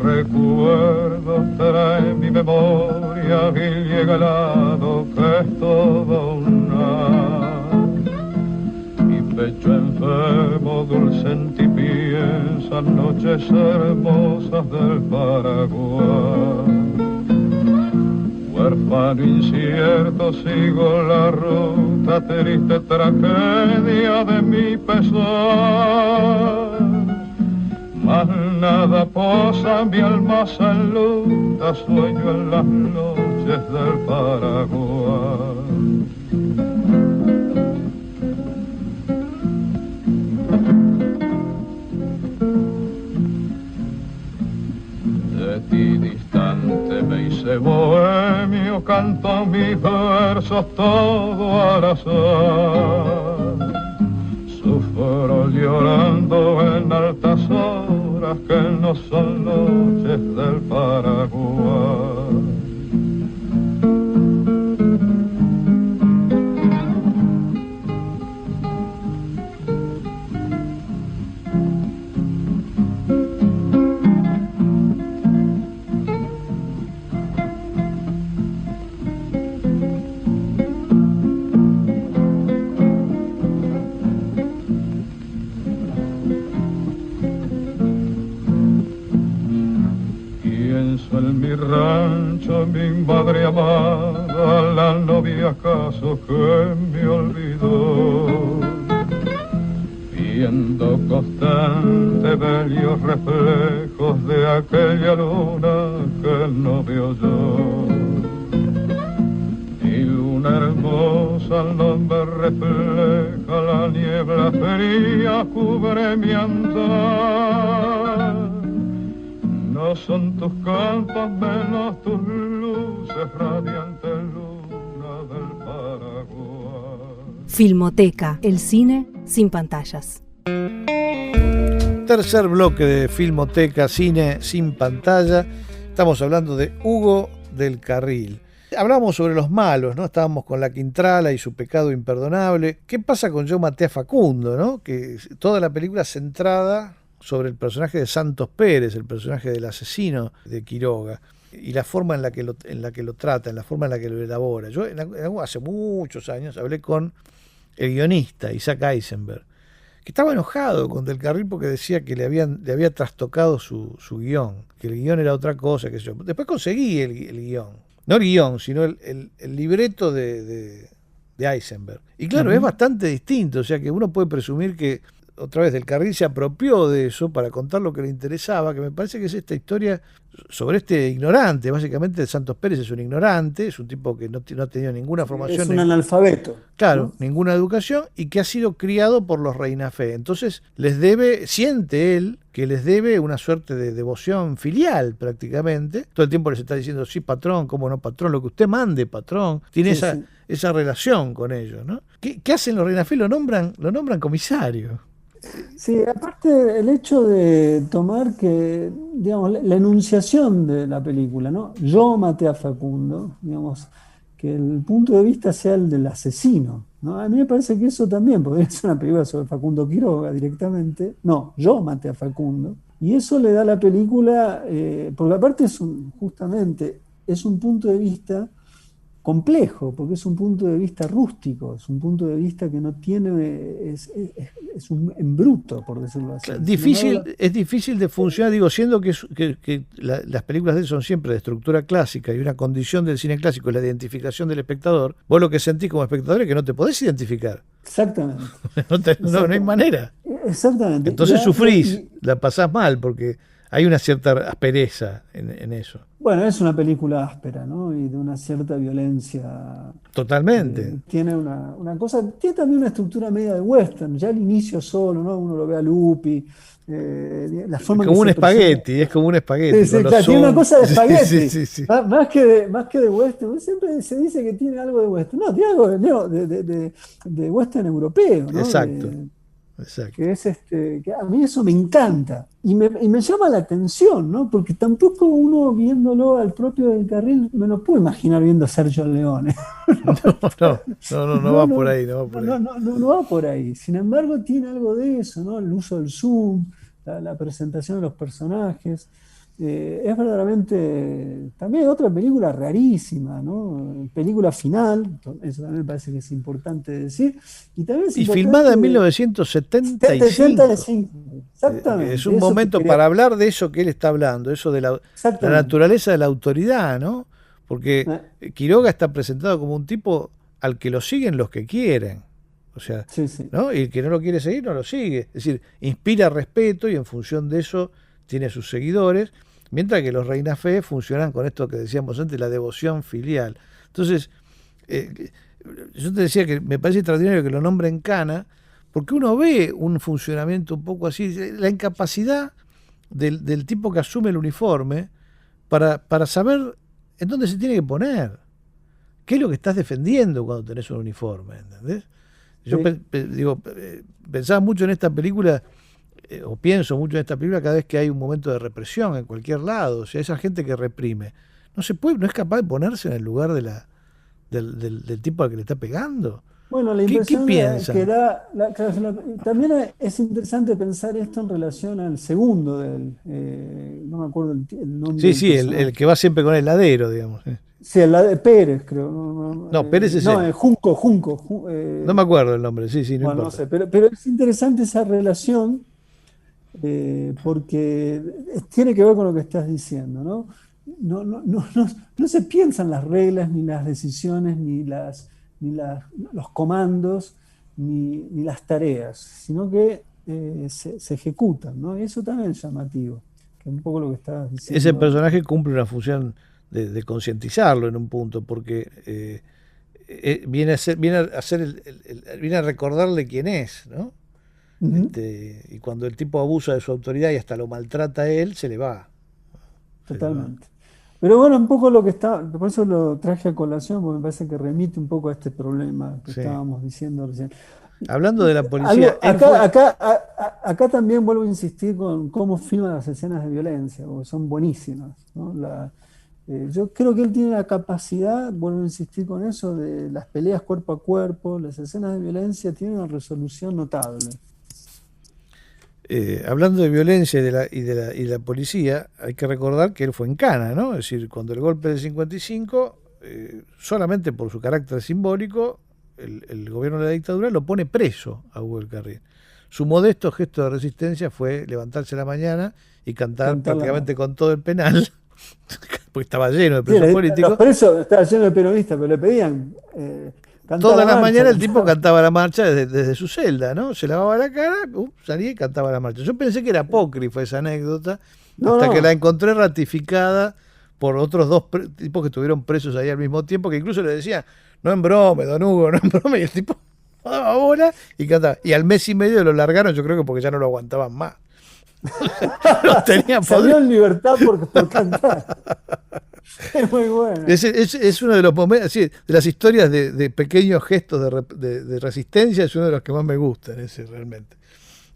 Recuerdo trae mi memoria y llega el lado que es todo mi pecho enfermo dulce en ti piensa noches hermosas del Paraguay. Huérfano incierto sigo la ruta triste tragedia de mi pesar. Más nada posa mi alma saluda, sueño en las noches del Paraguay. De ti distante me hice bohemio, canto mis versos todo al azar. Sufro llorando en altas horas que no son noches del Paraguay. En mi rancho, mi madre amada, la novia acaso que me olvidó, viendo constante bellos reflejos de aquella luna que no veo yo. Mi luna hermosa no me refleja, la niebla fría cubre mi andar. No son tus cantos menos tus luces, radiante luna del Paraguay. Filmoteca, el cine sin pantallas. Tercer bloque de Filmoteca, cine sin pantalla. Estamos hablando de Hugo del Carril. Hablamos sobre los malos, ¿no? Estábamos con la Quintrala y su pecado imperdonable. ¿Qué pasa con Yo maté a Facundo, ¿no? Que toda la película centrada sobre el personaje de Santos Pérez, el personaje del asesino de Quiroga, y la forma en la que lo trata, en la forma en la que lo elabora. Yo hace muchos años hablé con el guionista Isaac Eisenberg, que estaba enojado con Del Carril porque decía que le había trastocado su guión, que el guión era otra cosa, que yo. Después conseguí el guión, no el guión, sino el libreto de Eisenberg. Y claro, es bastante distinto, o sea que uno puede presumir que otra vez Del Carril se apropió de eso para contar lo que le interesaba, que me parece que es esta historia sobre este ignorante. Básicamente Santos Pérez es un ignorante, es un tipo que no ha tenido ninguna formación. Es un analfabeto. Claro, ¿no? Ninguna educación, y que ha sido criado por los Reinafé. Entonces siente él que les debe una suerte de devoción filial prácticamente. Todo el tiempo les está diciendo, sí, patrón, cómo no, patrón, lo que usted mande, patrón. Tiene esa relación con ellos, ¿no? ¿Qué hacen los Reinafé? Lo nombran comisario. Sí, aparte el hecho de tomar que, digamos, la enunciación de la película, ¿no? Yo maté a Facundo, digamos, que el punto de vista sea el del asesino, ¿no? A mí me parece que eso también podría ser una película sobre Facundo Quiroga directamente. No, yo maté a Facundo. Y eso le da a la película, porque aparte justamente es un punto de vista complejo, porque es un punto de vista rústico, es un punto de vista que no tiene, es un embruto, por decirlo así. Es difícil de funcionar, digo, siendo que las películas de él son siempre de estructura clásica, y una condición del cine clásico es la identificación del espectador. Vos lo que sentís como espectador es que no te podés identificar. Exactamente. No hay manera. Exactamente. Entonces sufrís, la pasás mal, porque hay una cierta aspereza en eso. Bueno, es una película áspera, ¿no? Y de una cierta violencia. Totalmente. Tiene una cosa, tiene también una estructura media de western, ya al inicio solo, ¿no? Uno lo ve a Lupi, la forma es como un espagueti, presenta. es como un espagueti. Sí, claro, tiene una cosa de espagueti, sí. Más que de western. Siempre se dice que tiene algo de western. No, tiene algo de western europeo, ¿no? Exacto. Que es que a mí eso me encanta y me llama la atención, ¿no? Porque tampoco uno viéndolo al propio Del Carril me lo puedo imaginar viendo a Sergio Leone. No va por ahí. No va por ahí. Sin embargo, tiene algo de eso, ¿no? El uso del zoom, la presentación de los personajes. Es verdaderamente también otra película rarísima, ¿no? Película final, eso también me parece que es importante decir. Y también filmada en 1975. Exactamente. Es un momento para hablar de eso que él está hablando, eso de la naturaleza de la autoridad, ¿no? Porque Quiroga está presentado como un tipo al que lo siguen los que quieren. O sea, ¿no? Y el que no lo quiere seguir no lo sigue. Es decir, inspira respeto y en función de eso tiene sus seguidores. Mientras que los Reinafé funcionan con esto que decíamos antes, la devoción filial. Entonces, yo te decía que me parece extraordinario que lo nombren Cana, porque uno ve un funcionamiento un poco así, la incapacidad del tipo que asume el uniforme para saber en dónde se tiene que poner. ¿Qué es lo que estás defendiendo cuando tenés un uniforme? ¿Entendés? Yo pensaba mucho en esta película, o pienso mucho en esta película cada vez que hay un momento de represión en cualquier lado. O sea, esa gente que reprime no es capaz de ponerse en el lugar del tipo al que le está pegando. Bueno, la impresión ¿Qué piensa? que da también es interesante pensar esto en relación al segundo no me acuerdo el nombre. Sí, el que va siempre con el ladero, digamos. Sí, el de Pérez, creo. No, Pérez es él. Junco. No me acuerdo el nombre, sí, no importa. No sé, pero es interesante esa relación porque tiene que ver con lo que estás diciendo, ¿no? No se piensan las reglas, ni las decisiones, ni los comandos, ni las tareas, sino que se ejecutan, ¿no? Y eso también es llamativo, que es un poco lo que estabas diciendo. Ese personaje cumple una función de concientizarlo en un punto, porque viene a recordarle quién es, ¿no? Uh-huh. Y cuando el tipo abusa de su autoridad y hasta lo maltrata a él, se le va. Totalmente. Pero bueno, un poco lo que está, por eso lo traje a colación, porque me parece que remite un poco a este problema que Sí. estábamos diciendo recién. Hablando de la policía, Acá también vuelvo a insistir con cómo filma las escenas de violencia, porque son buenísimas, ¿no? Yo creo que él tiene la capacidad, vuelvo a insistir con eso, de las peleas cuerpo a cuerpo, las escenas de violencia tienen una resolución notable. hablando de violencia y de la policía, hay que recordar que él fue en Cana, ¿no? Es decir, cuando el golpe del 55, solamente por su carácter simbólico, el gobierno de la dictadura lo pone preso a Hugo del Carril. Su modesto gesto de resistencia fue levantarse a la mañana y cantar prácticamente con todo el penal, porque estaba lleno de presos políticos. Los presos estaba lleno de peronistas, pero le pedían toda la mañana el tipo cantaba la marcha desde su celda, ¿no? Se lavaba la cara, salía y cantaba la marcha. Yo pensé que era apócrifa esa anécdota, hasta que la encontré ratificada por otros dos tipos que estuvieron presos ahí al mismo tiempo, que incluso le decían, no en broma, don Hugo, no en broma, y el tipo daba bola y cantaba. Y al mes y medio lo largaron, yo creo que porque ya no lo aguantaban más. Salió en libertad por cantar. Es muy bueno. Es uno de los momentos, sí, de las historias de pequeños gestos de resistencia, es uno de los que más me gustan, ese realmente.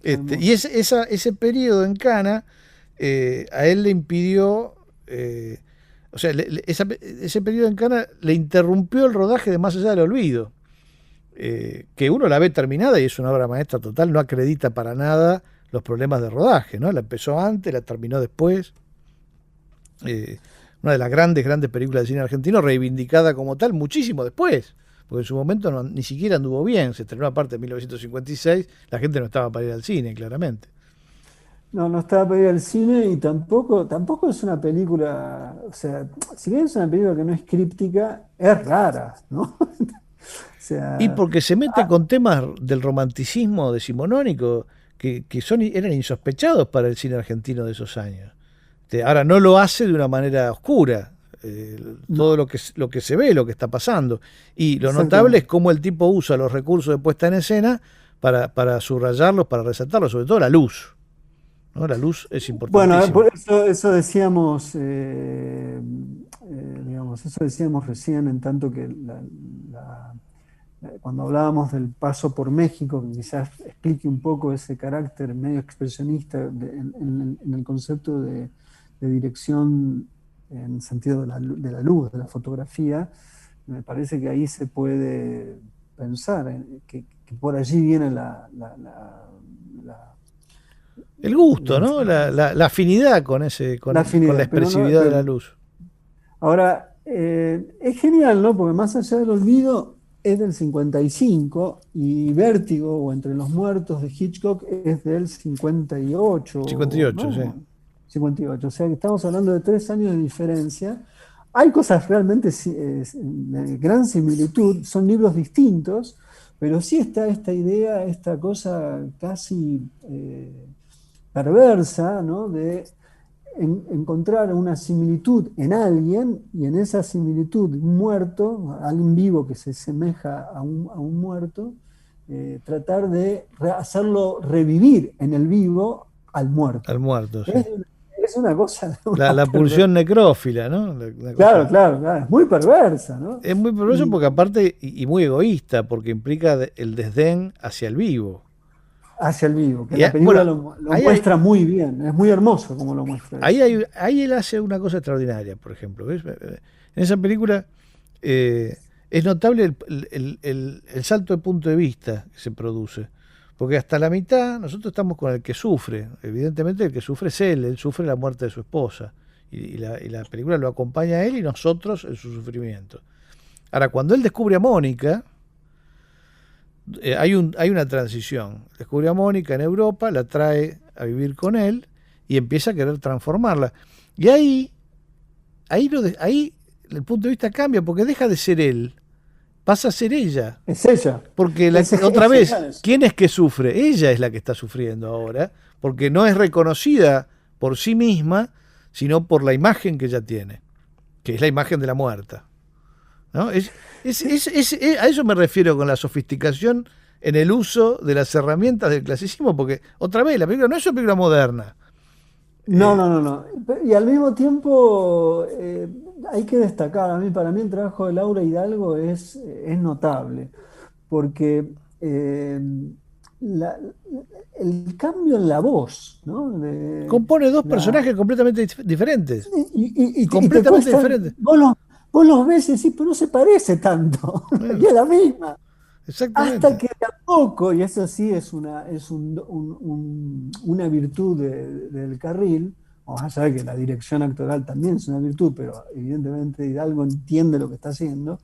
Y ese periodo en Cana a él le impidió, ese periodo en Cana le interrumpió el rodaje de Más allá del olvido, que uno la ve terminada y es una obra maestra total, no acredita para nada los problemas de rodaje, ¿no? La empezó antes, la terminó después. Una de las grandes películas del cine argentino, reivindicada como tal muchísimo después, porque en su momento ni siquiera anduvo bien, se estrenó aparte en 1956, la gente no estaba para ir al cine, claramente. No estaba para ir al cine y tampoco es una película, o sea, si bien es una película que no es críptica, es rara, ¿no? Y porque se mete con temas del romanticismo decimonónico que eran insospechados para el cine argentino de esos años. Ahora no lo hace de una manera oscura, todo lo que se ve, lo que está pasando. Y lo notable es cómo el tipo usa los recursos de puesta en escena para subrayarlos, para resaltarlos, sobre todo la luz. ¿No? La luz es importantísima. Bueno, por eso decíamos, eso decíamos recién, en tanto que cuando hablábamos del paso por México, que quizás explique un poco ese carácter medio expresionista en el concepto de dirección en sentido de la luz, de la fotografía, me parece que ahí se puede pensar que por allí viene el gusto, ¿no? La afinidad con la expresividad de la luz. Ahora, es genial, ¿no? Porque Más allá del olvido es del 55 y Vértigo, o Entre los muertos de Hitchcock, es del 58. 58, ¿no? sí. 58, o sea que estamos hablando de 3 años de diferencia. Hay cosas realmente de gran similitud, son libros distintos, pero sí está esta idea, esta cosa casi perversa, ¿no? De encontrar una similitud en alguien y en esa similitud un muerto, alguien vivo que se asemeja a un muerto, tratar de hacerlo revivir en el vivo al muerto. Al muerto, sí. Es una cosa... La pulsión necrófila, ¿no? Claro, es muy perversa, ¿no? Es muy perverso porque aparte, y muy egoísta, porque implica el desdén hacia el vivo. Hacia el vivo, que la película lo muestra muy bien, es muy hermoso como lo muestra. Ahí él hace una cosa extraordinaria, por ejemplo. ¿Ves? En esa película es notable el salto de punto de vista que se produce. Porque hasta la mitad nosotros estamos con el que sufre. Evidentemente el que sufre es él sufre la muerte de su esposa. Y la película lo acompaña a él y nosotros en su sufrimiento. Ahora, cuando él descubre a Mónica, hay una transición. Descubre a Mónica en Europa, la trae a vivir con él y empieza a querer transformarla. Y ahí el punto de vista cambia, porque deja de ser él, pasa a ser ella. Es ella. Porque otra vez, ¿quién es que sufre? Ella es la que está sufriendo ahora, porque no es reconocida por sí misma, sino por la imagen que ella tiene, que es la imagen de la muerta. ¿No? A eso me refiero con la sofisticación en el uso de las herramientas del clasicismo, porque otra vez la película no es una película moderna, No. Y al mismo tiempo hay que destacar, para mí el trabajo de Laura Hidalgo es notable, porque la- el cambio en la voz, ¿no? Compone dos La, personajes completamente diferentes. y te Completamente cuesta, diferentes. vos los ves y decís, pero no se parece tanto, y es la misma. Hasta Exactamente. que de a poco, y eso sí una virtud del Carril, o más allá de que la dirección actoral también es una virtud, pero evidentemente Hidalgo entiende lo que está haciendo,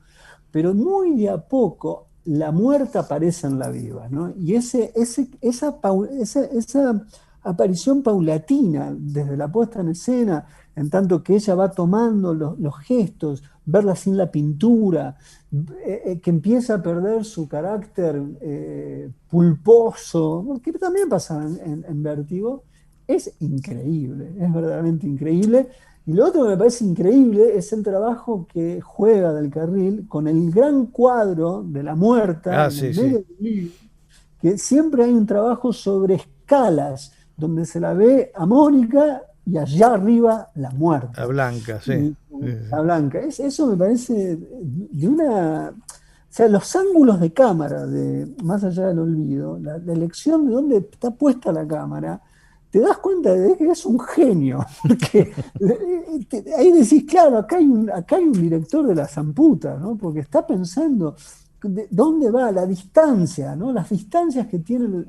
pero muy de a poco la muerta aparece en la viva, ¿no? Y esa aparición paulatina desde la puesta en escena, en tanto que ella va tomando los gestos, verla sin la pintura, que empieza a perder su carácter pulposo, que también pasa en Vértigo, es increíble, es verdaderamente increíble. Y lo otro que me parece increíble es el trabajo que juega del Carril con el gran cuadro de la muerta en Sí, el sí. medio del libro, que siempre hay un trabajo sobre escalas, donde se la ve a Mónica y allá arriba la muerta. A Blanca, sí. Y la Blanca. Eso me parece de una... O sea, los ángulos de cámara, más allá del olvido, la elección de dónde está puesta la cámara, te das cuenta de que es un genio. Porque ahí decís, claro, acá hay un director de la zamputa, ¿no? Porque está pensando dónde va la distancia, ¿no? Las distancias que tiene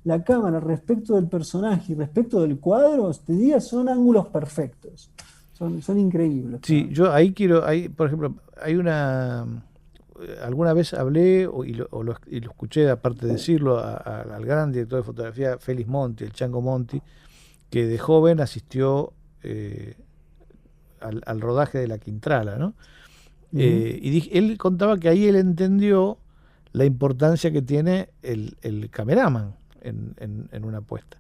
la cámara respecto del personaje y respecto del cuadro, te diría, son ángulos perfectos. Son increíbles. Sí, yo ahí quiero, por ejemplo, hay alguna vez hablé y lo escuché, aparte de decirlo, al gran director de fotografía Félix Monti, el Chango Monti, que de joven asistió al rodaje de La Quintrala, ¿no? Y él contaba que ahí él entendió la importancia que tiene el cameraman en una puesta.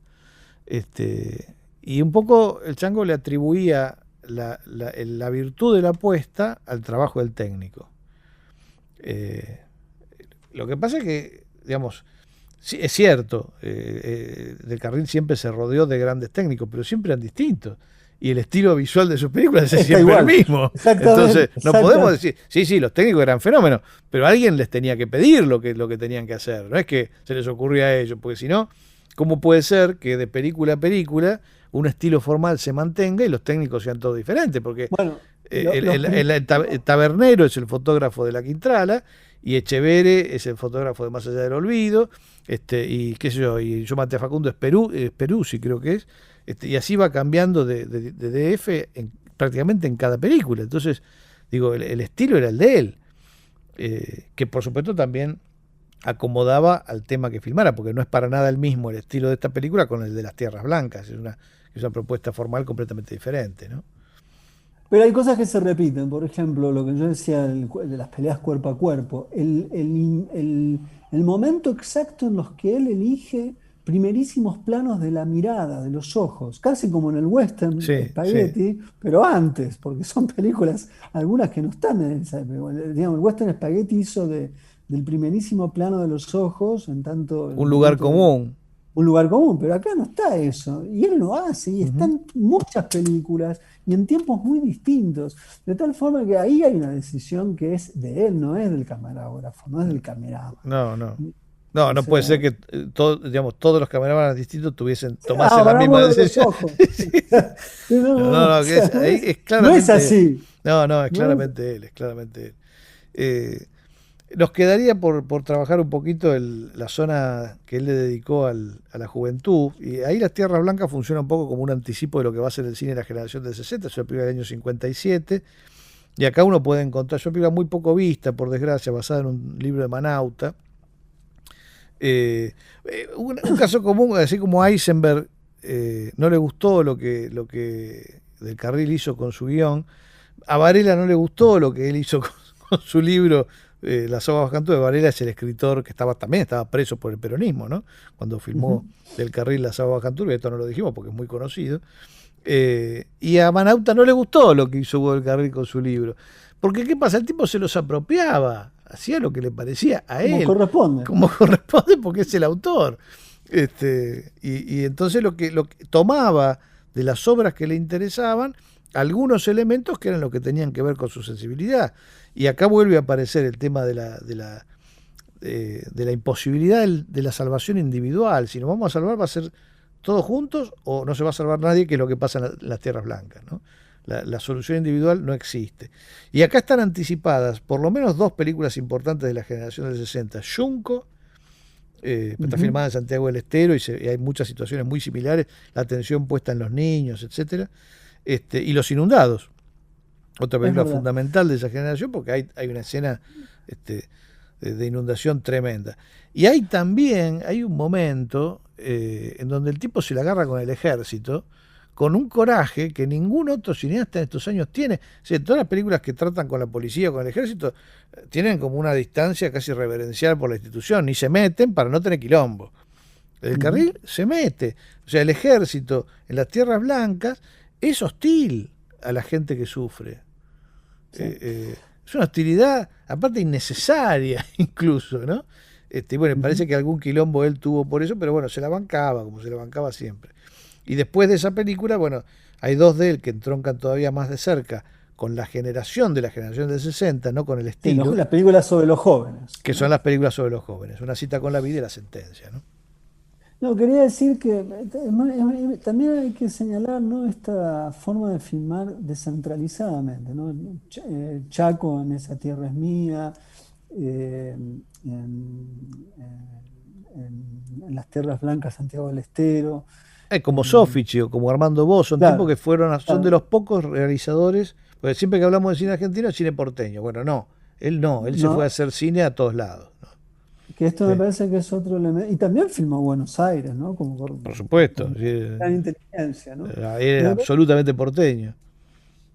Y un poco el Chango le atribuía la virtud de la puesta al trabajo del técnico. Lo que pasa es que, digamos, sí, es cierto, Del Carril siempre se rodeó de grandes técnicos, pero siempre eran distintos. Y el estilo visual de sus películas es siempre igual. El mismo. Entonces, no podemos decir, sí, los técnicos eran fenómenos, pero alguien les tenía que pedir lo que tenían que hacer. No es que se les ocurría a ellos, porque si no, ¿cómo puede ser que de película a película un estilo formal se mantenga y los técnicos sean todos diferentes? Porque el Tabernero es el fotógrafo de La Quintrala y Echevere es el fotógrafo de Más allá del olvido, y qué sé yo, y Yo maté a Facundo es Peruzzi, creo que es, y así va cambiando de DF prácticamente en cada película. Entonces, digo, el estilo era el de él, que por supuesto también acomodaba al tema que filmara, porque no es para nada el mismo el estilo de esta película con el de Las Tierras Blancas, es una propuesta formal completamente diferente, ¿no? Pero hay cosas que se repiten, por ejemplo, lo que yo decía de las peleas cuerpo a cuerpo, el momento exacto en los que él elige primerísimos planos de la mirada, de los ojos, casi como en el western Spaghetti, pero antes, porque son películas, algunas que no están en esa época. Digamos, el western Spaghetti hizo del primerísimo plano de los ojos, en tanto... Un lugar común. Un lugar común, pero acá no está eso, y él lo hace, y están muchas películas, y en tiempos muy distintos, de tal forma que ahí hay una decisión que es de él, no es del camarógrafo, no es del cameraman. No puede ser que todos los cameramanes distintos tomasen la misma decisión. No es así. No, es claramente él. Nos quedaría por trabajar un poquito la zona que él le dedicó a la juventud, y ahí Las Tierras Blancas funciona un poco como un anticipo de lo que va a ser el cine de la generación del 60, es una película del año 57, y acá uno puede encontrar, es una película muy poco vista, por desgracia, basada en un libro de Manauta. Un caso común, así como a Eisenberg no le gustó lo que Del Carril hizo con su guión, a Varela no le gustó lo que él hizo con su libro Las aguas bajo Cantú. Varela es el escritor que también estaba preso por el peronismo, ¿no? Cuando filmó Del Carril Las aguas bajo Cantú, esto no lo dijimos porque es muy conocido. Y a Manauta no le gustó lo que hizo Hugo Del Carril con su libro, porque ¿qué pasa? El tipo se los apropiaba, hacía lo que le parecía a él. Como corresponde, porque es el autor. Y entonces lo que tomaba de las obras que le interesaban algunos elementos que eran lo que tenían que ver con su sensibilidad. Y acá vuelve a aparecer el tema de la imposibilidad de la salvación individual. Si nos vamos a salvar, va a ser todos juntos o no se va a salvar nadie, que es lo que pasa en las tierras blancas, ¿no? La solución individual no existe. Y acá están anticipadas por lo menos 2 películas importantes de la generación del 60. Junco, está filmada en Santiago del Estero y hay muchas situaciones muy similares, la atención puesta en los niños, etcétera. Y Los Inundados, otra película fundamental de esa generación, porque hay una escena de inundación tremenda. Y hay un momento en donde el tipo se la agarra con el ejército, con un coraje que ningún otro cineasta en estos años tiene. O sea, todas las películas que tratan con la policía o con el ejército tienen como una distancia casi reverencial por la institución, ni se meten para no tener quilombo. El Carril se mete. O sea, el ejército en las tierras blancas es hostil a la gente que sufre. Sí. Es una hostilidad, aparte innecesaria incluso, ¿no? Bueno, me parece que algún quilombo él tuvo por eso, pero bueno, se la bancaba, como se la bancaba siempre. Y después de esa película, bueno, hay 2 de él que entroncan todavía más de cerca con la generación del 60, no con el estilo. Sí, las películas sobre los jóvenes. Que son las películas sobre los jóvenes. Una cita con la vida y La sentencia, ¿no? No, quería decir que también hay que señalar, ¿no?, esta forma de filmar descentralizadamente, ¿no? Chaco, En esa tierra es mía, en las tierras blancas, Santiago del Estero. Como Soffici o como Armando Bo, son tipos que son de los pocos realizadores, porque siempre que hablamos de cine argentino es cine porteño. Bueno, él se fue a hacer cine a todos lados, ¿no? Que esto me parece que es otro elemento. Y también filmó Buenos Aires, ¿no? Por supuesto. Gran inteligencia, ¿no? Era absolutamente porteño.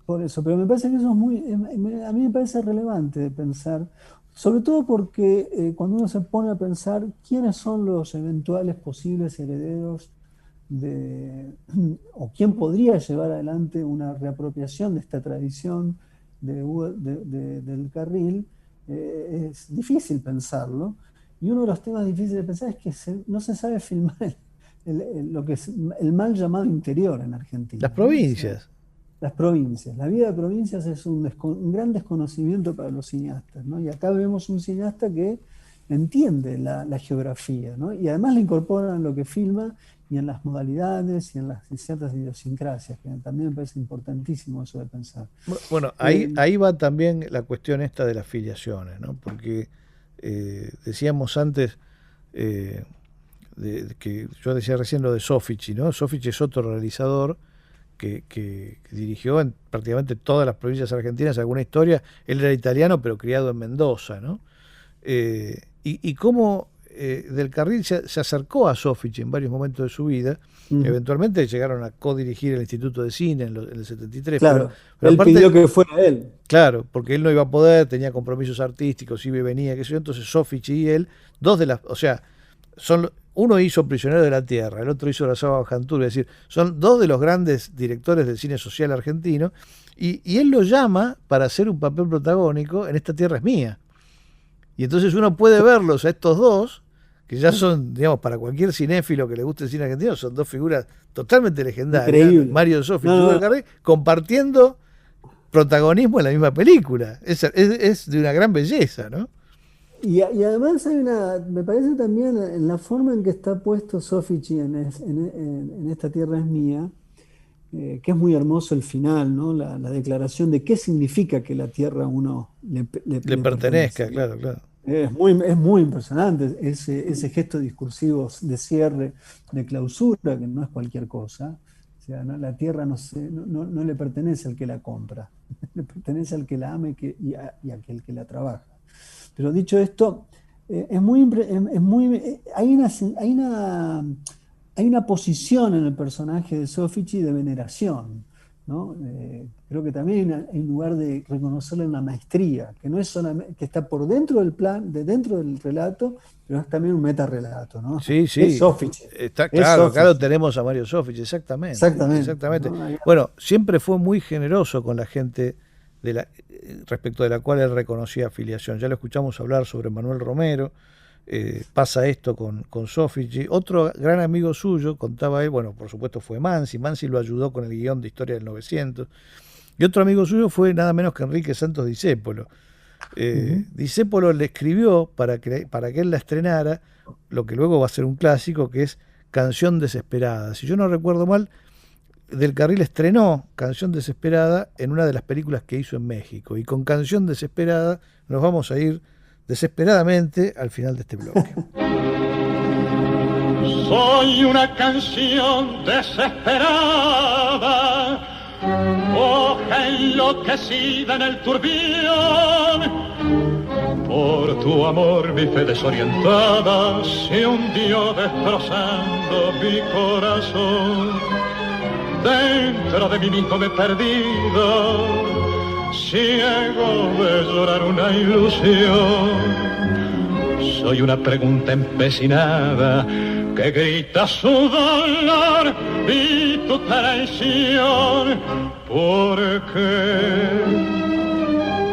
Por eso, pero me parece que eso a mí me parece relevante de pensar, sobre todo porque cuando uno se pone a pensar quiénes son los eventuales posibles herederos o quién podría llevar adelante una reapropiación de esta tradición del Carril, es difícil pensarlo. Y uno de los temas difíciles de pensar es que no se sabe filmar lo que es el mal llamado interior en Argentina. Las provincias. Las provincias. La vida de provincias es un gran desconocimiento para los cineastas, ¿no? Y acá vemos un cineasta que entiende la geografía, ¿no? Y además le incorpora en lo que filma y en las modalidades y en ciertas idiosincrasias, que también me parece importantísimo eso de pensar. Bueno, ahí va también la cuestión esta de las filiaciones, ¿no? Porque decíamos antes que yo decía recién lo de Soffici, ¿no? Soffici es otro realizador que dirigió en prácticamente todas las provincias argentinas alguna historia. Él era italiano, pero criado en Mendoza, ¿no? Y cómo Del Carril se acercó a Soffici en varios momentos de su vida. Eventualmente llegaron a codirigir el Instituto de Cine en el 73. Claro, pero él aparte, pidió que fuera él. Claro, porque él no iba a poder, tenía compromisos artísticos, iba y venía, qué sé yo. Entonces Soffici y él, uno hizo Prisionero de la Tierra, el otro hizo La Sábana Bajo Anturia, es decir, son 2 de los grandes directores del cine social argentino, y él lo llama para hacer un papel protagónico en Esta Tierra es Mía. Y entonces uno puede verlos a estos 2, que ya son, digamos, para cualquier cinéfilo que le guste el cine argentino, son 2 figuras totalmente legendarias. Increíble. Mario Soffici y Del Carril, compartiendo protagonismo en la misma película. Es de una gran belleza, ¿no? Y además me parece también en la forma en que está puesto Soffici en Esta Tierra es Mía, que es muy hermoso el final, ¿no? La declaración de qué significa que la tierra a uno le pertenezca, claro. Es muy impresionante ese gesto discursivo de cierre, de clausura, que no es cualquier cosa. O sea, ¿no? La tierra no le pertenece al que la compra, le pertenece al que la ama y a aquel que la trabaja. Pero dicho esto, hay una posición en el personaje de Soffici de veneración, ¿no? Creo que también hay un lugar de reconocerle una maestría, que no es solamente, que está por dentro del dentro del relato, pero es también un metarrelato, ¿no? Sí. Es Soffici. Claro, acá lo tenemos a Mario Soffici, exactamente. ¿No? Bueno, siempre fue muy generoso con la gente respecto de la cual él reconocía afiliación. Ya lo escuchamos hablar sobre Manuel Romero, pasa esto con Soffici. Otro gran amigo suyo, contaba él, bueno, por supuesto fue Mansi lo ayudó con el guión de Historia del 900, y otro amigo suyo fue nada menos que Enrique Santos Discépolo. Discépolo le escribió para que él la estrenara, lo que luego va a ser un clásico, que es Canción Desesperada. Si yo no recuerdo mal, Del Carril estrenó Canción Desesperada en una de las películas que hizo en México, y con Canción Desesperada nos vamos a ir desesperadamente al final de este bloque. Soy una canción desesperada, hoja enloquecida en el turbión. Por tu amor mi fe desorientada se hundió destrozando mi corazón. Dentro de mí mismo me he perdido, ciego de llorar una ilusión. Soy una pregunta empecinada que grita su dolor y tu traición. ¿Por qué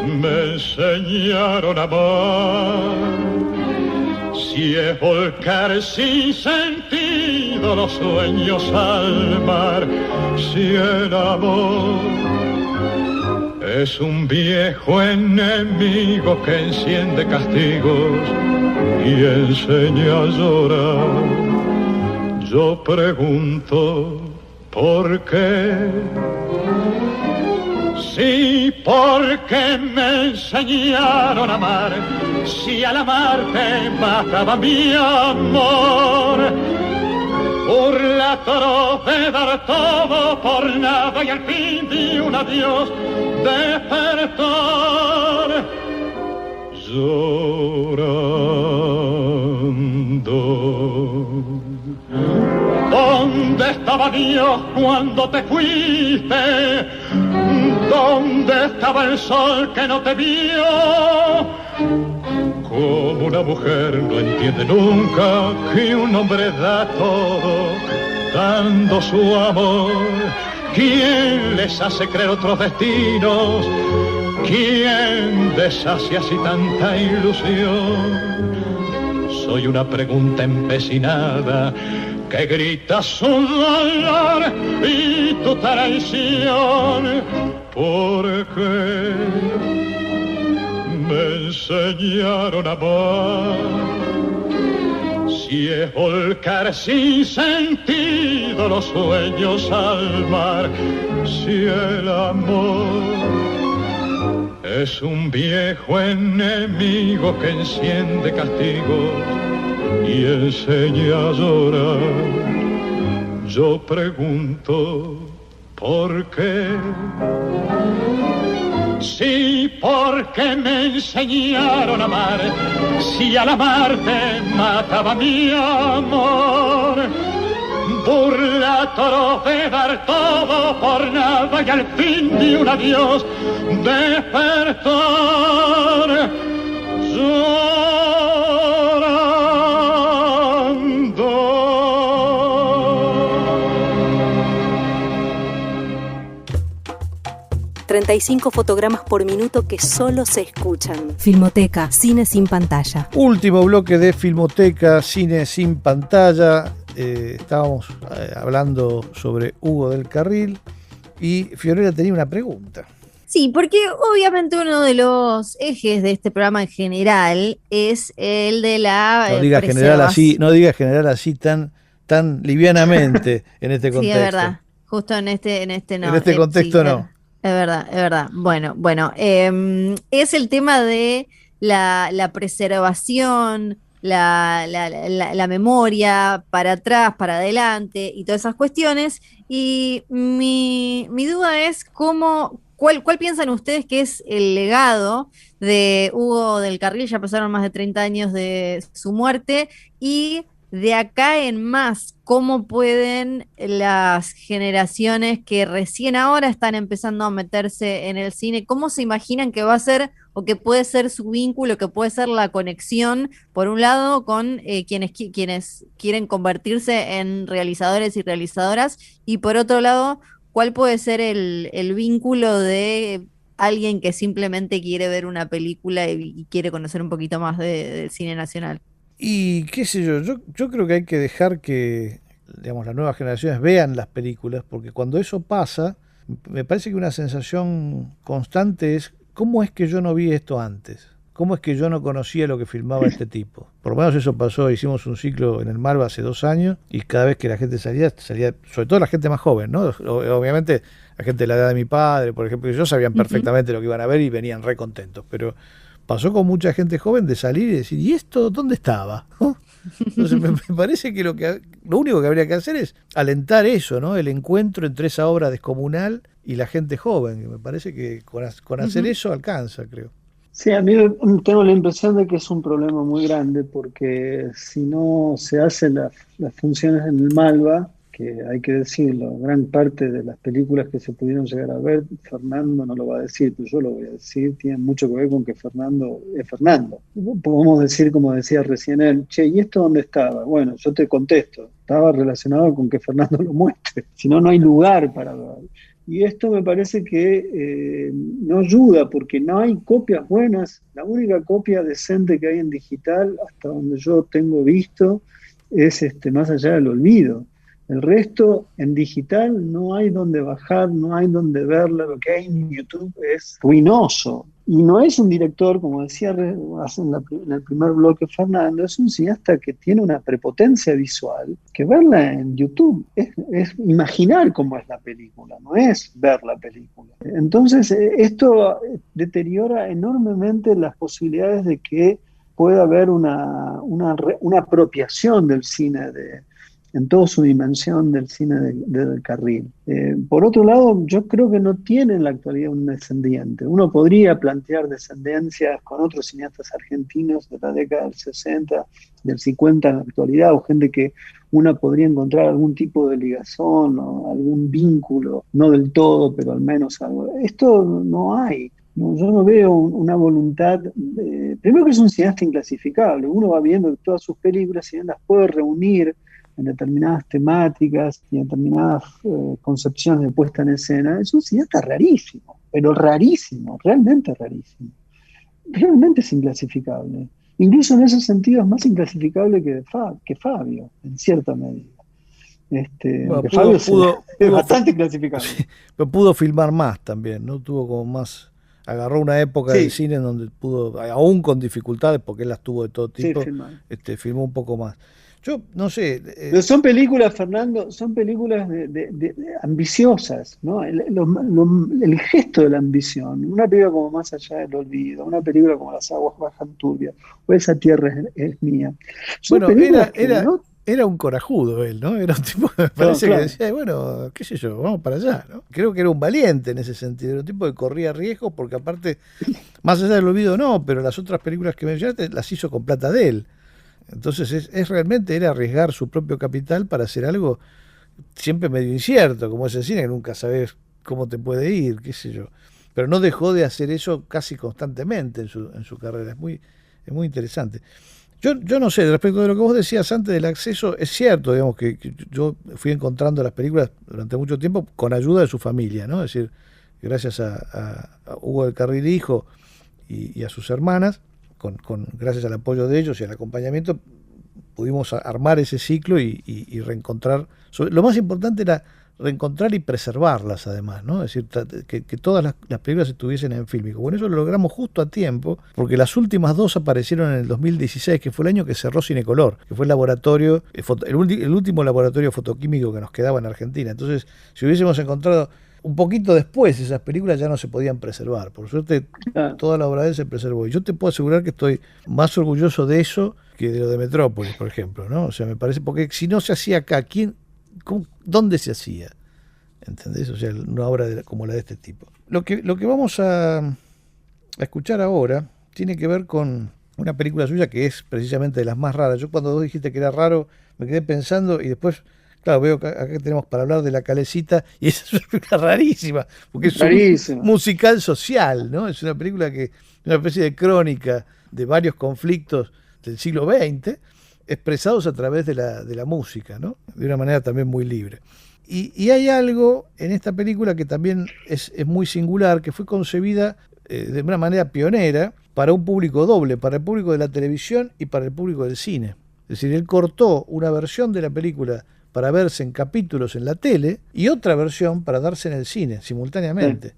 me enseñaron a amar? Si es volcar sin sentido los sueños al mar, si el amor es un viejo enemigo que enciende castigos y enseña a llorar. Yo pregunto, ¿por qué? Sí, porque me enseñaron a amar. Si al amarte mataba mi amor, burla de dar todo por nada y al fin de un adiós despertar llorando. ¿Dónde estaba Dios cuando te fuiste? ¿Dónde estaba el sol que no te vio? Como una mujer no entiende nunca que un hombre da todo dando su amor. ¿Quién les hace creer otros destinos? ¿Quién deshace así tanta ilusión? Soy una pregunta empecinada que grita su dolor y tu traición. ¿Por qué me enseñaron a amar? Si es volcar sin sentido los sueños al mar, si el amor es un viejo enemigo que enciende castigos y enseña a llorar. Yo pregunto, ¿por qué? Sí, porque me enseñaron a amar. Si al amarte mataba mi amor, burla de dar todo por nada y al fin de un adiós despertar llorando. 35 fotogramas por minuto que solo se escuchan. Filmoteca, cine sin pantalla. Último bloque de Filmoteca, cine sin pantalla. Estábamos hablando sobre Hugo del Carril y Fiorella tenía una pregunta. Sí, porque obviamente uno de los ejes de este programa en general es el de la no digas general así tan livianamente en este contexto. Sí, es verdad. Justo en este no. En este contexto sí, no. Es verdad. Bueno, es el tema de la preservación, la memoria para atrás, para adelante y todas esas cuestiones. Y mi duda es ¿cuál piensan ustedes que es el legado de Hugo del Carril? Ya pasaron más de 30 años de su muerte y de acá en más, ¿cómo pueden las generaciones que recién ahora están empezando a meterse en el cine, cómo se imaginan que va a ser o que puede ser su vínculo, que puede ser la conexión, por un lado, con quienes quieren convertirse en realizadores y realizadoras, y por otro lado, cuál puede ser el vínculo de alguien que simplemente quiere ver una película y quiere conocer un poquito más del cine nacional? Y qué sé yo creo que hay que dejar que, digamos, las nuevas generaciones vean las películas, porque cuando eso pasa, me parece que una sensación constante es, ¿cómo es que yo no vi esto antes? ¿Cómo es que yo no conocía lo que filmaba este tipo? Por lo menos eso pasó, hicimos un ciclo en el Malva hace 2 años, y cada vez que la gente salía, sobre todo la gente más joven, ¿no? Obviamente la gente de la edad de mi padre, por ejemplo, ellos sabían perfectamente lo que iban a ver y venían re contentos, pero pasó con mucha gente joven de salir y decir, ¿y esto dónde estaba? ¿No? Entonces me parece que lo único que habría que hacer es alentar eso, ¿no? El encuentro entre esa obra descomunal y la gente joven. Me parece que con hacer eso alcanza, creo. Sí, a mí tengo la impresión de que es un problema muy grande porque si no se hacen las funciones en el Malva, que hay que decirlo, gran parte de las películas que se pudieron llegar a ver, Fernando no lo va a decir, pero yo lo voy a decir, tienen mucho que ver con que Fernando es Fernando. Podemos decir, como decía recién él, che, ¿y esto dónde estaba? Bueno, yo te contesto, estaba relacionado con que Fernando lo muestre, si no, no hay lugar para verlo. Y esto me parece que no ayuda porque no hay copias buenas. La única copia decente que hay en digital, hasta donde yo tengo visto, es Más allá del olvido. El resto en digital no hay donde bajar, no hay donde verla. Lo que hay en YouTube es ruinoso. Y no es un director, como decía en el primer bloque Fernando, es un cineasta que tiene una prepotencia visual, que verla en YouTube es imaginar cómo es la película, no es ver la película. Entonces, esto deteriora enormemente las posibilidades de que pueda haber una apropiación del cine en toda su dimensión del cine del carril. Por otro lado, yo creo que no tiene en la actualidad un descendiente. Uno podría plantear descendencias con otros cineastas argentinos de la década del 60, del 50 en la actualidad, o gente que uno podría encontrar algún tipo de ligazón o algún vínculo, no del todo, pero al menos algo. Esto no hay. No, yo no veo una voluntad, primero que es un cineasta inclasificable, uno va viendo que todas sus películas, si bien las puede reunir en determinadas temáticas y en determinadas concepciones de puesta en escena, es un cineasta rarísimo, pero rarísimo, realmente rarísimo. Realmente es inclasificable. Incluso en ese sentido es más inclasificable que Fabio, en cierta medida. Bueno, Fabio es bastante inclasificable. Sí, pero pudo filmar más también, ¿no? Tuvo como más... Agarró una época del cine en donde pudo, aún con dificultades, porque él las tuvo de todo tipo, filmó un poco más. Yo no sé. Pero son películas, Fernando, son películas ambiciosas, ¿no? El gesto de la ambición. Una película como Más allá del olvido, una película como Las aguas bajan turbias, o Esa tierra es mía. Son era un corajudo él, ¿no? Era un tipo que me parece que decía, bueno, qué sé yo, vamos para allá, ¿no? Creo que era un valiente en ese sentido, era un tipo que corría riesgos porque aparte, Más allá del olvido no, pero las otras películas que mencionaste las hizo con plata de él. Entonces es realmente era arriesgar su propio capital para hacer algo siempre medio incierto, como es el cine, que nunca sabes cómo te puede ir, qué sé yo. Pero no dejó de hacer eso casi constantemente en su carrera, es muy interesante. Yo no sé, respecto de lo que vos decías antes del acceso, es cierto, digamos, que yo fui encontrando las películas durante mucho tiempo con ayuda de su familia, ¿no? Es decir, gracias a Hugo del Carril hijo y a sus hermanas, gracias al apoyo de ellos y al acompañamiento, pudimos armar ese ciclo y reencontrar. Lo más importante era reencontrar y preservarlas además, ¿no? Es decir, que todas las películas estuviesen en fílmico. Bueno, eso lo logramos justo a tiempo, porque las últimas 2 aparecieron en el 2016, que fue el año que cerró Cinecolor, que fue el laboratorio, el último laboratorio fotoquímico que nos quedaba en Argentina. Entonces, si hubiésemos encontrado un poquito después, esas películas ya no se podían preservar. Por suerte, toda la obra de él se preservó. Y yo te puedo asegurar que estoy más orgulloso de eso que de lo de Metrópolis, por ejemplo, ¿no? O sea, me parece, porque si no se hacía acá, ¿dónde se hacía? ¿Entendés? O sea, una obra como la de este tipo. Lo que vamos a escuchar ahora tiene que ver con una película suya que es precisamente de las más raras. Yo cuando vos dijiste que era raro, me quedé pensando y después... Claro, veo que acá tenemos para hablar de La Calecita y esa es una película rarísima, porque es un musical social, ¿no? Es una película que una especie de crónica de varios conflictos del siglo XX expresados a través de la música, ¿no? De una manera también muy libre. Y hay algo en esta película que también es muy singular, que fue concebida de una manera pionera para un público doble, para el público de la televisión y para el público del cine. Es decir, él cortó una versión de la película para verse en capítulos en la tele y otra versión para darse en el cine simultáneamente. Sí.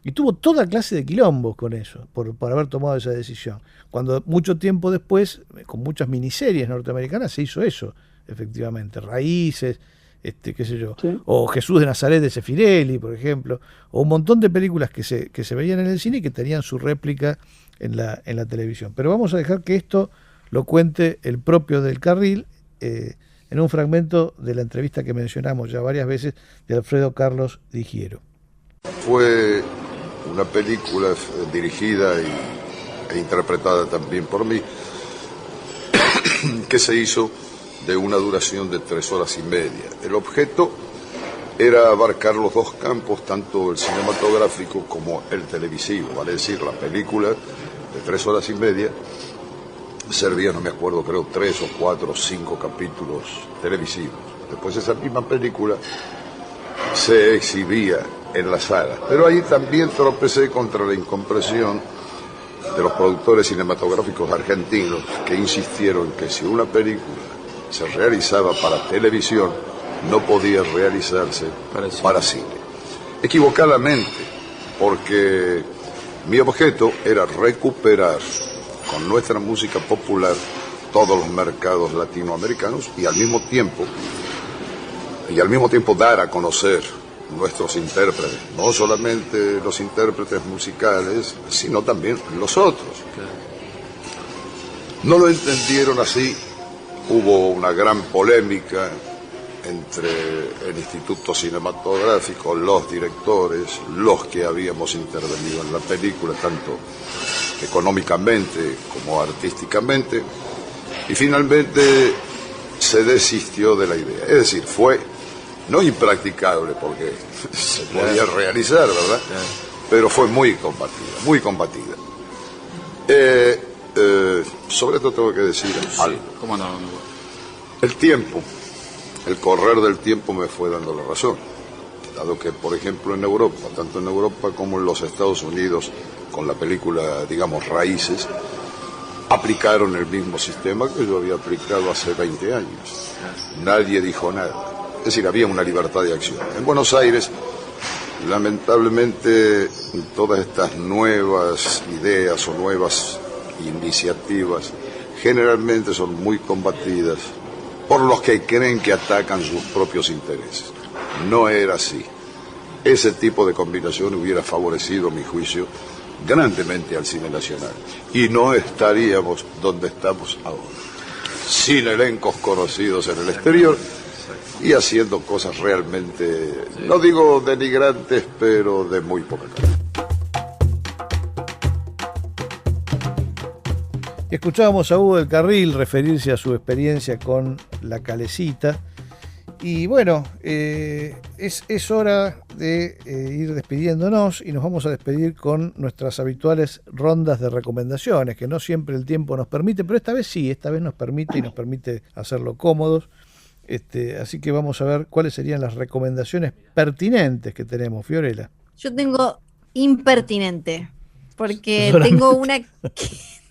Y tuvo toda clase de quilombos con eso, por haber tomado esa decisión. Cuando mucho tiempo después, con muchas miniseries norteamericanas, se hizo eso, efectivamente. Raíces, qué sé yo, sí. O Jesús de Nazaret de Sefirelli, por ejemplo, o un montón de películas que se veían en el cine y que tenían su réplica en la televisión. Pero vamos a dejar que esto lo cuente el propio Del Carril en un fragmento de la entrevista que mencionamos ya varias veces de Alfredo Carlos Di Giero. Fue una película dirigida e interpretada también por mí, que se hizo de una duración de 3 horas y media. El objeto era abarcar los dos campos, tanto el cinematográfico como el televisivo, vale decir, la película de 3 horas y media servía, no me acuerdo, creo 3 o 4 o 5 capítulos televisivos. Después esa misma película se exhibía en la sala, pero ahí también tropecé contra la incomprensión de los productores cinematográficos argentinos, que insistieron que si una película se realizaba para televisión no podía realizarse para cine. Equivocadamente, porque mi objeto era recuperar con nuestra música popular todos los mercados latinoamericanos y al mismo tiempo dar a conocer nuestros intérpretes, no solamente los intérpretes musicales, sino también los otros. No lo entendieron así, hubo una gran polémica entre el Instituto Cinematográfico, los directores, los que habíamos intervenido en la película, tanto económicamente como artísticamente, y finalmente se desistió de la idea. Es decir, fue no impracticable porque se podía realizar, ¿verdad? Pero fue muy combatida, muy combatida. Sobre esto tengo que decir algo. ¿Cómo no? El tiempo, el correr del tiempo me fue dando la razón, dado que, por ejemplo, en Europa, tanto en Europa como en los Estados Unidos, con la película, digamos, Raíces, aplicaron el mismo sistema que yo había aplicado hace 20 años. Nadie dijo nada. Es decir, había una libertad de acción. En Buenos Aires, lamentablemente, todas estas nuevas ideas o nuevas iniciativas generalmente son muy combatidas por los que creen que atacan sus propios intereses. No era así. Ese tipo de combinación hubiera favorecido, a mi juicio, grandemente al cine nacional. Y no estaríamos donde estamos ahora. Sin elencos conocidos en el exterior y haciendo cosas realmente, no digo denigrantes, pero de muy poca calidad. Escuchábamos a Hugo del Carril referirse a su experiencia con La Calecita. Y bueno, es hora de ir despidiéndonos y nos vamos a despedir con nuestras habituales rondas de recomendaciones, que no siempre el tiempo nos permite, pero esta vez sí, esta vez nos permite y nos permite hacerlo cómodos. Así que vamos a ver cuáles serían las recomendaciones pertinentes que tenemos, Fiorella. Yo tengo impertinente, porque tengo una que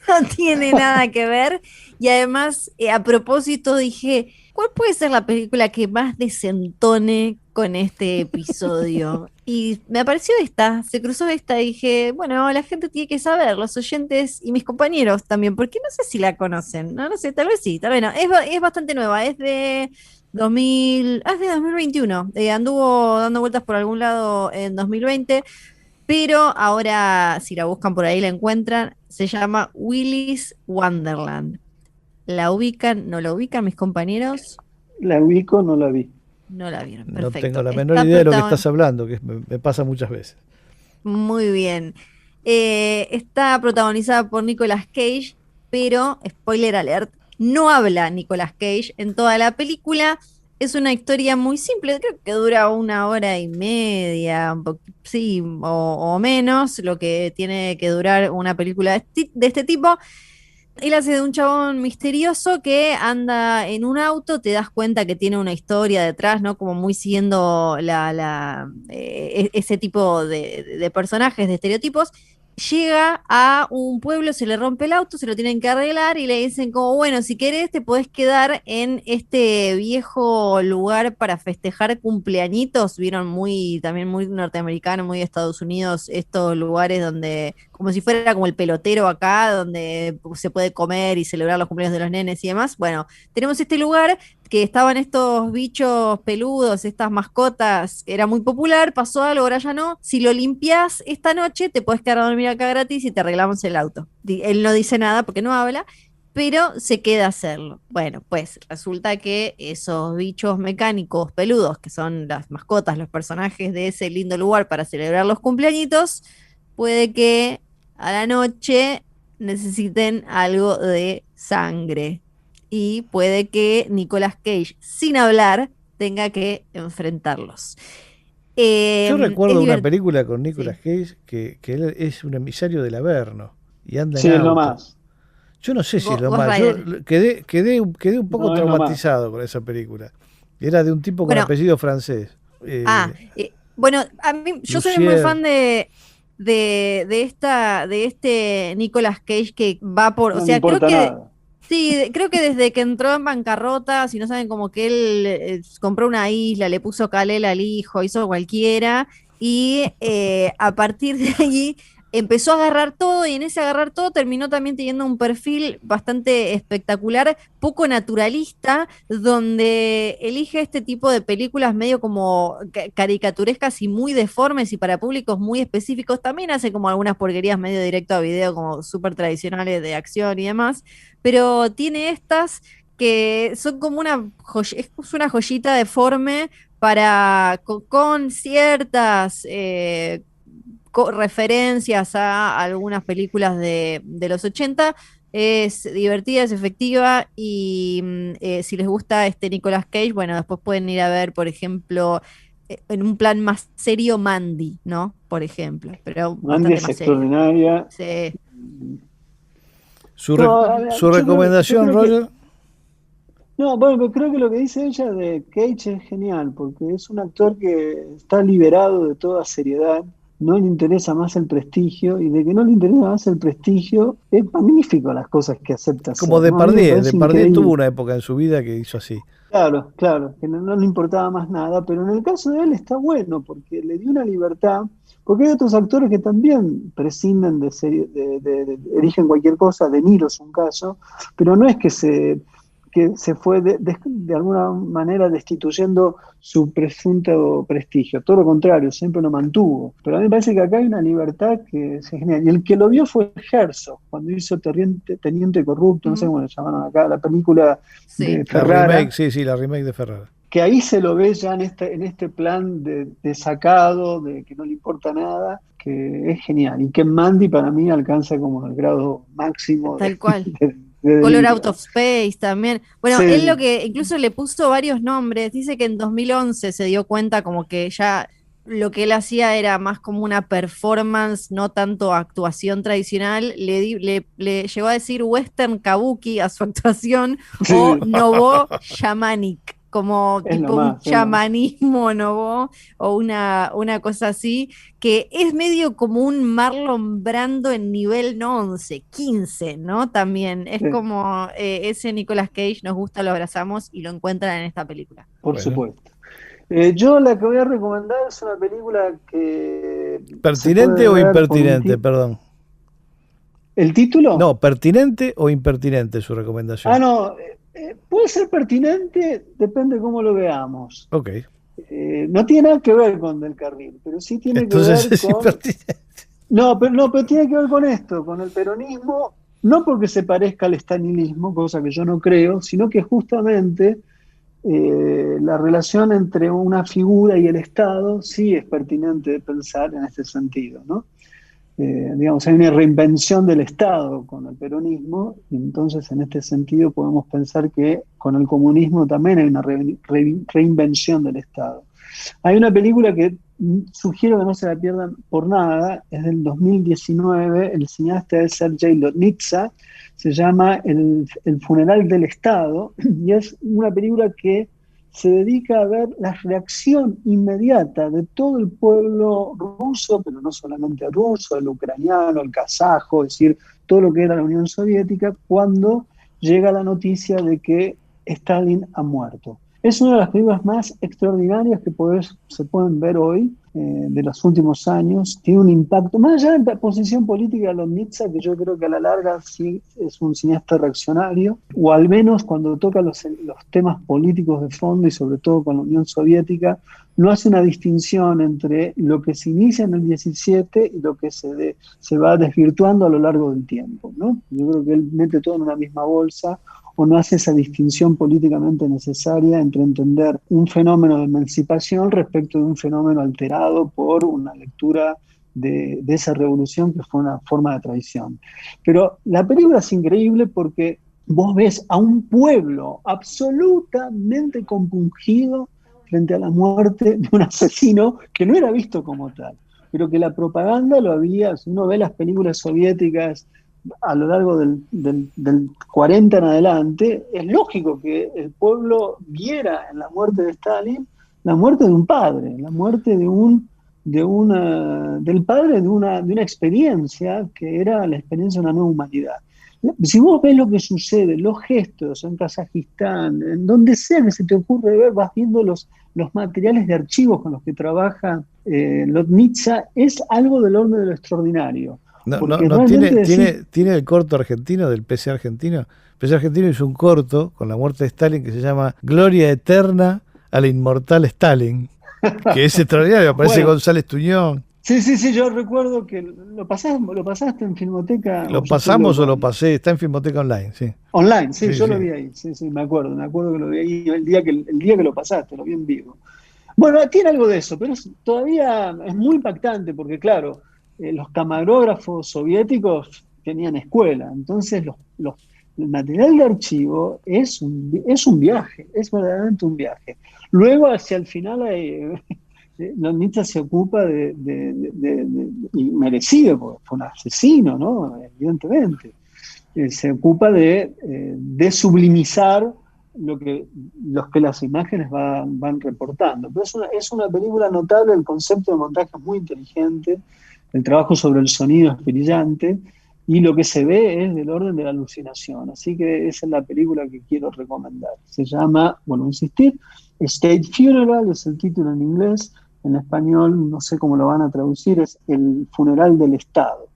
no tiene nada que ver y además a propósito dije, ¿cuál puede ser la película que más desentone con este episodio? Y me apareció esta, se cruzó esta y dije, bueno, la gente tiene que saber, los oyentes y mis compañeros también, porque no sé si la conocen, no sé, tal vez sí, tal vez no. Es bastante nueva, es de 2021, anduvo dando vueltas por algún lado en 2020, pero ahora si la buscan por ahí la encuentran, se llama Willy's Wonderland. ¿La ubican? ¿No la ubican mis compañeros? La ubico, no la vi. No la vieron, perfecto. No tengo la Está menor idea de lo que estás hablando, que me pasa muchas veces. Muy bien. Está protagonizada por Nicolas Cage, pero, spoiler alert, no habla Nicolas Cage en toda la película. Es una historia muy simple, creo que dura 1 hora y media, sí, o menos, lo que tiene que durar una película de este tipo. Él hace de un chabón misterioso que anda en un auto, te das cuenta que tiene una historia detrás, ¿no? Como muy siguiendo ese tipo de personajes, de estereotipos, llega a un pueblo, se le rompe el auto, se lo tienen que arreglar y le dicen como, bueno, si querés te podés quedar en este viejo lugar para festejar cumpleañitos. Vieron también muy norteamericano, muy de Estados Unidos, estos lugares donde, como si fuera como el pelotero acá, donde se puede comer y celebrar los cumpleaños de los nenes y demás. Bueno, tenemos este lugar que estaban estos bichos peludos, estas mascotas, era muy popular, pasó algo, ahora ya no. Si lo limpias esta noche, te puedes quedar a dormir acá gratis y te arreglamos el auto. Él no dice nada porque no habla, pero se queda a hacerlo. Bueno, pues resulta que esos bichos mecánicos peludos, que son las mascotas, los personajes de ese lindo lugar para celebrar los cumpleañitos, puede que a la noche necesiten algo de sangre. Y puede que Nicolas Cage, sin hablar, tenga que enfrentarlos. Yo recuerdo una película con Nicolas Cage que él es un emisario del Averno y anda en es auto. lo más. Yo no sé si es lo más. Yo quedé un poco traumatizado con esa película. Era de un tipo con apellido francés. Bueno, a mí, yo soy muy fan de este Nicolas Cage que va por, o sea, creo que sí, creo que desde que entró en bancarrota, si no saben, como que él compró una isla, le puso Calela al hijo, hizo cualquiera, y a partir de allí empezó a agarrar todo, y en ese agarrar todo terminó también teniendo un perfil bastante espectacular, poco naturalista, donde elige este tipo de películas medio como caricaturescas y muy deformes y para públicos muy específicos. También hace como algunas porquerías medio directo a video, como súper tradicionales de acción y demás, pero tiene estas que son como es una joyita deforme para con ciertas referencias a algunas películas de los 80. Es divertida, es efectiva y si les gusta Nicolas Cage, bueno, después pueden ir a ver, por ejemplo, en un plan más serio, Mandy, ¿no? Por ejemplo. Pero Mandy es extraordinaria. Sí. ¿Su recomendación, Roger? No, bueno, creo que lo que dice ella de Cage es genial, porque es un actor que está liberado de toda seriedad, no le interesa más el prestigio, y de que no le interesa más el prestigio, es magnífico las cosas que acepta hacer. Como Depardieu, Depardieu tuvo una época en su vida que hizo así. Claro, que no le importaba más nada, pero en el caso de él está bueno, porque le dio una libertad, porque hay otros actores que también prescinden eligen cualquier cosa. De Niro es un caso, pero no es que se fue de alguna manera destituyendo su presunto prestigio, todo lo contrario, siempre lo mantuvo. Pero a mí me parece que acá hay una libertad que es genial. Y el que lo vio fue Herzog, cuando hizo Teniente Corrupto, no sé cómo le llamaron acá, la película de Ferrara. La remake de Ferrara. Que ahí se lo ve ya en este plan de sacado, de que no le importa nada, que es genial. Y que Mandy para mí alcanza como el grado máximo. Tal cual. Color Out of Space también. Bueno, sí. Él lo que incluso le puso varios nombres. Dice que en 2011 se dio cuenta como que ya lo que él hacía era más como una performance, no tanto actuación tradicional. Le llegó a decir western kabuki a su actuación, sí. O novo shamanic, como es tipo un chamanismo novo o una cosa así, que es medio como un Marlon Brando en nivel, no 11, 15, ¿no? También es como ese Nicolas Cage, nos gusta, lo abrazamos y lo encuentran en esta película. Por supuesto. Yo la que voy a recomendar es una película que... ¿Pertinente o impertinente? Perdón. ¿El título? No, ¿pertinente o impertinente su recomendación? No... puede ser pertinente, depende cómo lo veamos. Ok. No tiene nada que ver con Del Carril, pero sí tiene que ver con... No, pero tiene que ver con esto, con el peronismo, no porque se parezca al estalinismo, cosa que yo no creo, sino que justamente la relación entre una figura y el Estado sí es pertinente de pensar en este sentido, ¿no? Digamos, hay una reinvención del Estado con el peronismo, y entonces en este sentido podemos pensar que con el comunismo también hay una reinvención del Estado. Hay una película que sugiero que no se la pierdan por nada, es del 2019, el cineasta es Sergei Lotnitsa, se llama El funeral del Estado, y es una película que se dedica a ver la reacción inmediata de todo el pueblo ruso, pero no solamente el ruso, el ucraniano, el kazajo, es decir, todo lo que era la Unión Soviética, cuando llega la noticia de que Stalin ha muerto. Es una de las películas más extraordinarias que se pueden ver hoy, de los últimos años. Tiene un impacto, más allá de la posición política de Lomnitsa, que yo creo que a la larga sí es un cineasta reaccionario, o al menos cuando toca los temas políticos de fondo y sobre todo con la Unión Soviética, no hace una distinción entre lo que se inicia en el 17 y lo que se va desvirtuando a lo largo del tiempo, ¿no? Yo creo que él mete todo en una misma bolsa, o no hace esa distinción políticamente necesaria entre entender un fenómeno de emancipación respecto de un fenómeno alterado por una lectura de esa revolución que fue una forma de traición. Pero la película es increíble porque vos ves a un pueblo absolutamente compungido frente a la muerte de un asesino que no era visto como tal, pero que la propaganda lo había. Si uno ve las películas soviéticas a lo largo del 40 en adelante, es lógico que el pueblo viera en la muerte de Stalin la muerte de un padre, la muerte del padre de una experiencia que era la experiencia de una nueva humanidad. Si vos ves lo que sucede, los gestos en Kazajistán, en donde sea que se te ocurre ver, vas viendo los materiales de archivos con los que trabaja Lomnitsa, es algo del orden de lo extraordinario. Tiene el corto argentino del PC argentino. El PC argentino hizo un corto con la muerte de Stalin que se llama Gloria Eterna al Inmortal Stalin, que es extraordinario, aparece González Tuñón. Sí, yo recuerdo que lo pasaste en Filmoteca. ¿Lo pasamos o lo pasé? Está en Filmoteca Online, sí. Online, sí, yo lo vi ahí, sí, me acuerdo que lo vi ahí el día que lo pasaste, lo vi en vivo. Bueno, tiene algo de eso, pero todavía es muy impactante porque, claro, los camarógrafos soviéticos tenían escuela, entonces el material de archivo es un viaje, es verdaderamente un viaje. Luego, hacia el final, Lomnitsa se ocupa y merecido, porque fue un asesino, ¿no? Evidentemente. Se ocupa de sublimizar lo que las imágenes van reportando. Pero es una película notable, el concepto de montaje es muy inteligente, el trabajo sobre el sonido es brillante, y lo que se ve es del orden de la alucinación. Así que esa es la película que quiero recomendar. Se llama, bueno, insistir, State Funeral, es el título en inglés. En español, no sé cómo lo van a traducir, es El funeral del Estado.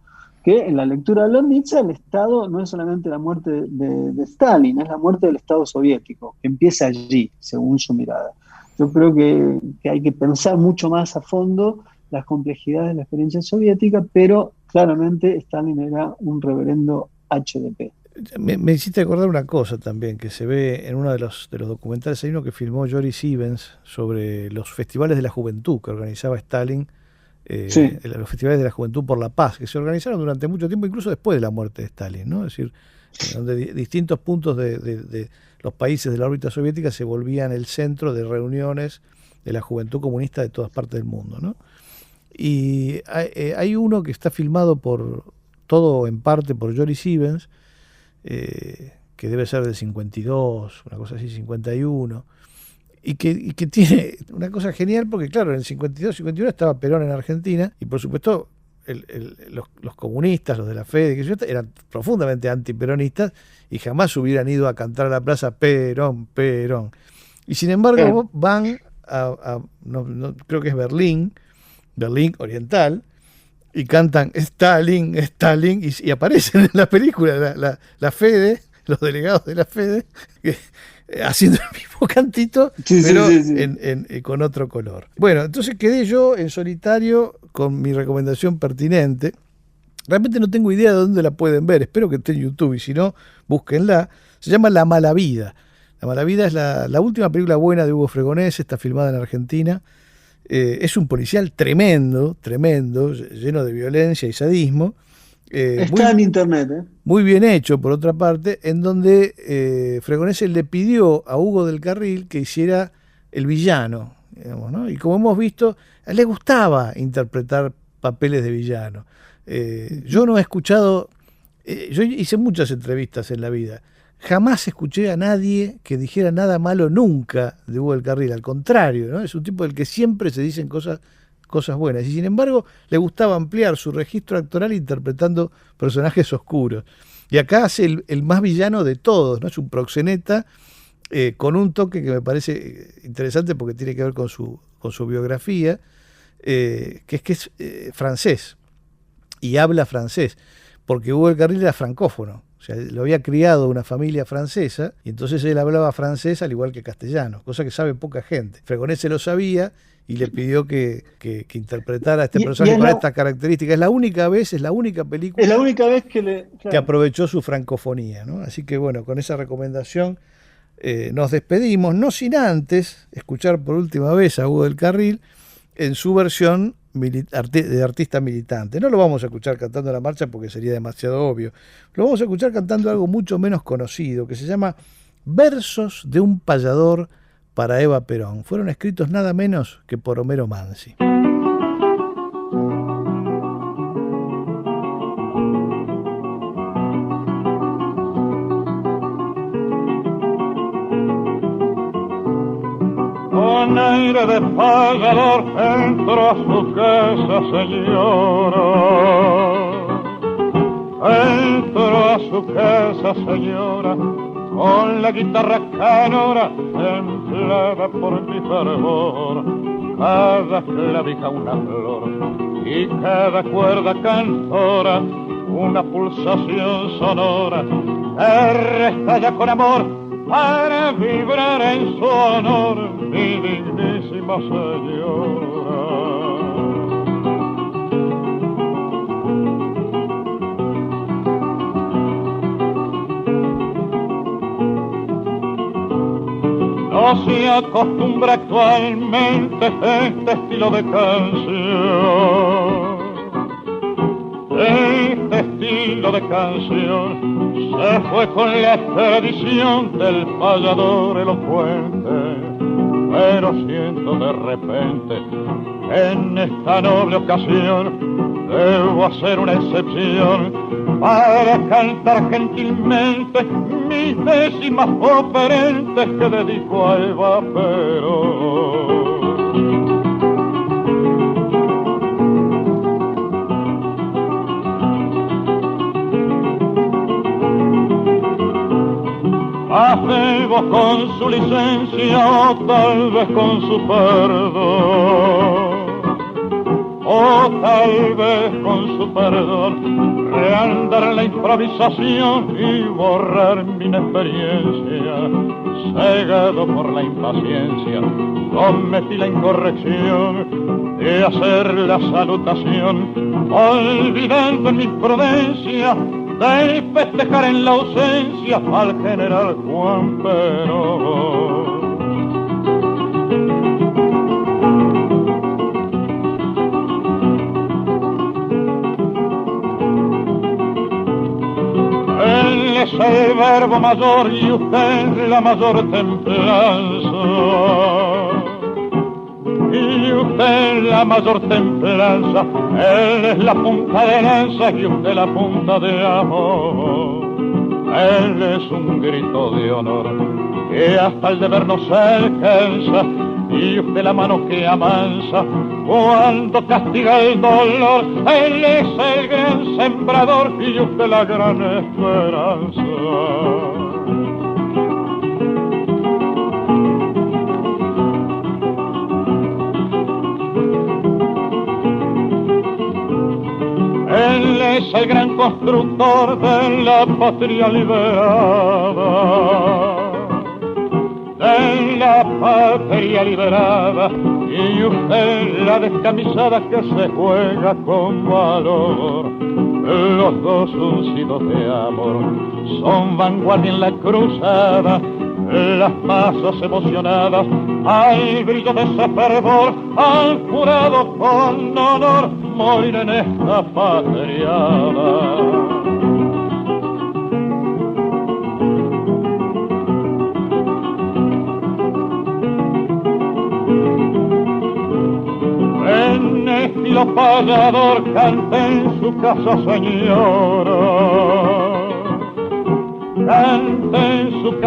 Que en la lectura de Lomnitsa, el Estado no es solamente la muerte de Stalin, es la muerte del Estado soviético, que empieza allí, según su mirada. Yo creo que hay que pensar mucho más a fondo las complejidades de la experiencia soviética, pero claramente Stalin era un reverendo HDP. Me hiciste acordar una cosa también, que se ve en uno de los documentales. Hay uno que filmó Joris Ivens sobre los festivales de la juventud que organizaba Stalin, los festivales de la juventud por la paz, que se organizaron durante mucho tiempo, incluso después de la muerte de Stalin, ¿no? Es decir, donde distintos puntos de los países de la órbita soviética se volvían el centro de reuniones de la juventud comunista de todas partes del mundo, ¿no? Y hay uno que está filmado todo en parte por Joris Ivens, que debe ser del 52, una cosa así, 51, y que tiene una cosa genial porque, claro, en el 52, 51 estaba Perón en Argentina, y por supuesto los comunistas, los de la FED, eran profundamente antiperonistas y jamás hubieran ido a cantar a la plaza Perón, Perón. Y sin embargo van no, creo que es Berlín Oriental, y cantan Stalin, Stalin, y aparecen en la película la FEDE, los delegados de la FEDE, haciendo el mismo cantito, pero con otro color. Bueno, entonces quedé yo en solitario con mi recomendación pertinente. Realmente no tengo idea de dónde la pueden ver, espero que esté en YouTube, y si no, búsquenla. Se llama La Mala Vida. La Mala Vida es la última película buena de Hugo Fregonese, está filmada en Argentina. Es un policial tremendo, lleno de violencia y sadismo. Está en internet. Muy bien hecho, por otra parte, en donde Fregonese le pidió a Hugo del Carril que hiciera el villano, digamos, ¿no? Y como hemos visto, a él le gustaba interpretar papeles de villano. Yo no he escuchado, yo hice muchas entrevistas en la vida. jamás escuché a nadie que dijera nada malo nunca de Hugo del Carril, al contrario, ¿no? Es un tipo del que siempre se dicen cosas buenas, y sin embargo le gustaba ampliar su registro actoral interpretando personajes oscuros. Y acá hace el más villano de todos, ¿no? Es un proxeneta con un toque que me parece interesante porque tiene que ver con su biografía, que es francés, y habla francés, porque Hugo del Carril era francófono. O sea, lo había criado una familia francesa y entonces él hablaba francés al igual que castellano, cosa que sabe poca gente. Fregonese lo sabía y le pidió que interpretara a este personaje con estas características. Es la única película. Es la única vez que que aprovechó su francofonía, ¿no? Así que bueno, con esa recomendación nos despedimos, no sin antes escuchar por última vez a Hugo del Carril en su versión de artista militante. No lo vamos a escuchar cantando la marcha porque sería demasiado obvio. Lo vamos a escuchar cantando algo mucho menos conocido, que se llama Versos de un payador para Eva Perón. Fueron escritos nada menos que por Homero Mansi. Con aire de payador entró a su casa, señora. Entró a su casa, señora, con la guitarra canora templada por mi fervor. Cada clavija una flor y cada cuerda cantora una pulsación sonora que restalla con amor para vibrar en su honor, mi dignísima señora. No se acostumbra actualmente este estilo de canción. Este estilo de canción se fue con la tradición del payador elocuente, pero siento de repente que en esta noble ocasión debo hacer una excepción para cantar gentilmente mis décimas operentes que dedico a Eva Perón. Hacemos con su licencia o tal vez con su perdón, o tal vez con su perdón, reandar la improvisación y borrar mi inexperiencia. Cegado por la impaciencia, cometí la incorrección de hacer la salutación, olvidando en mi prudencia de festejar en la ausencia al general Juan Perón. Él es el verbo mayor y usted la mayor templanza. Y usted la mayor templanza, él es la punta de lanza y usted la punta de amor. Él es un grito de honor que hasta el deber no se alcanza y usted la mano que amansa cuando castiga el dolor. Él es el gran sembrador y usted la gran esperanza. Él es el gran constructor de la patria liberada, de la patria liberada, y usted la descamisada que se juega con valor. Los dos uncidos de amor son vanguardia en la cruzada, las masas emocionadas al brillo de ese fervor han jurado con honor morir en esta patriada. En estilo payador cante en su casa, señora, cante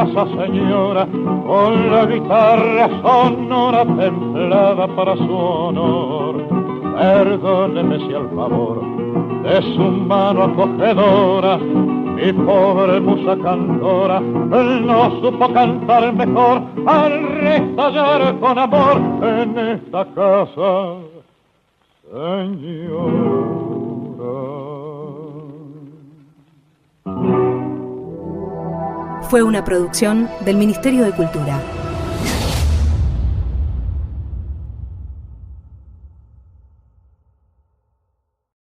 casa, señora, con la guitarra sonora templada para su honor. Perdóneme si al favor de su mano acogedora, mi pobre musa cantora no supo cantar mejor al restallar con amor en esta casa, señora. Fue una producción del Ministerio de Cultura.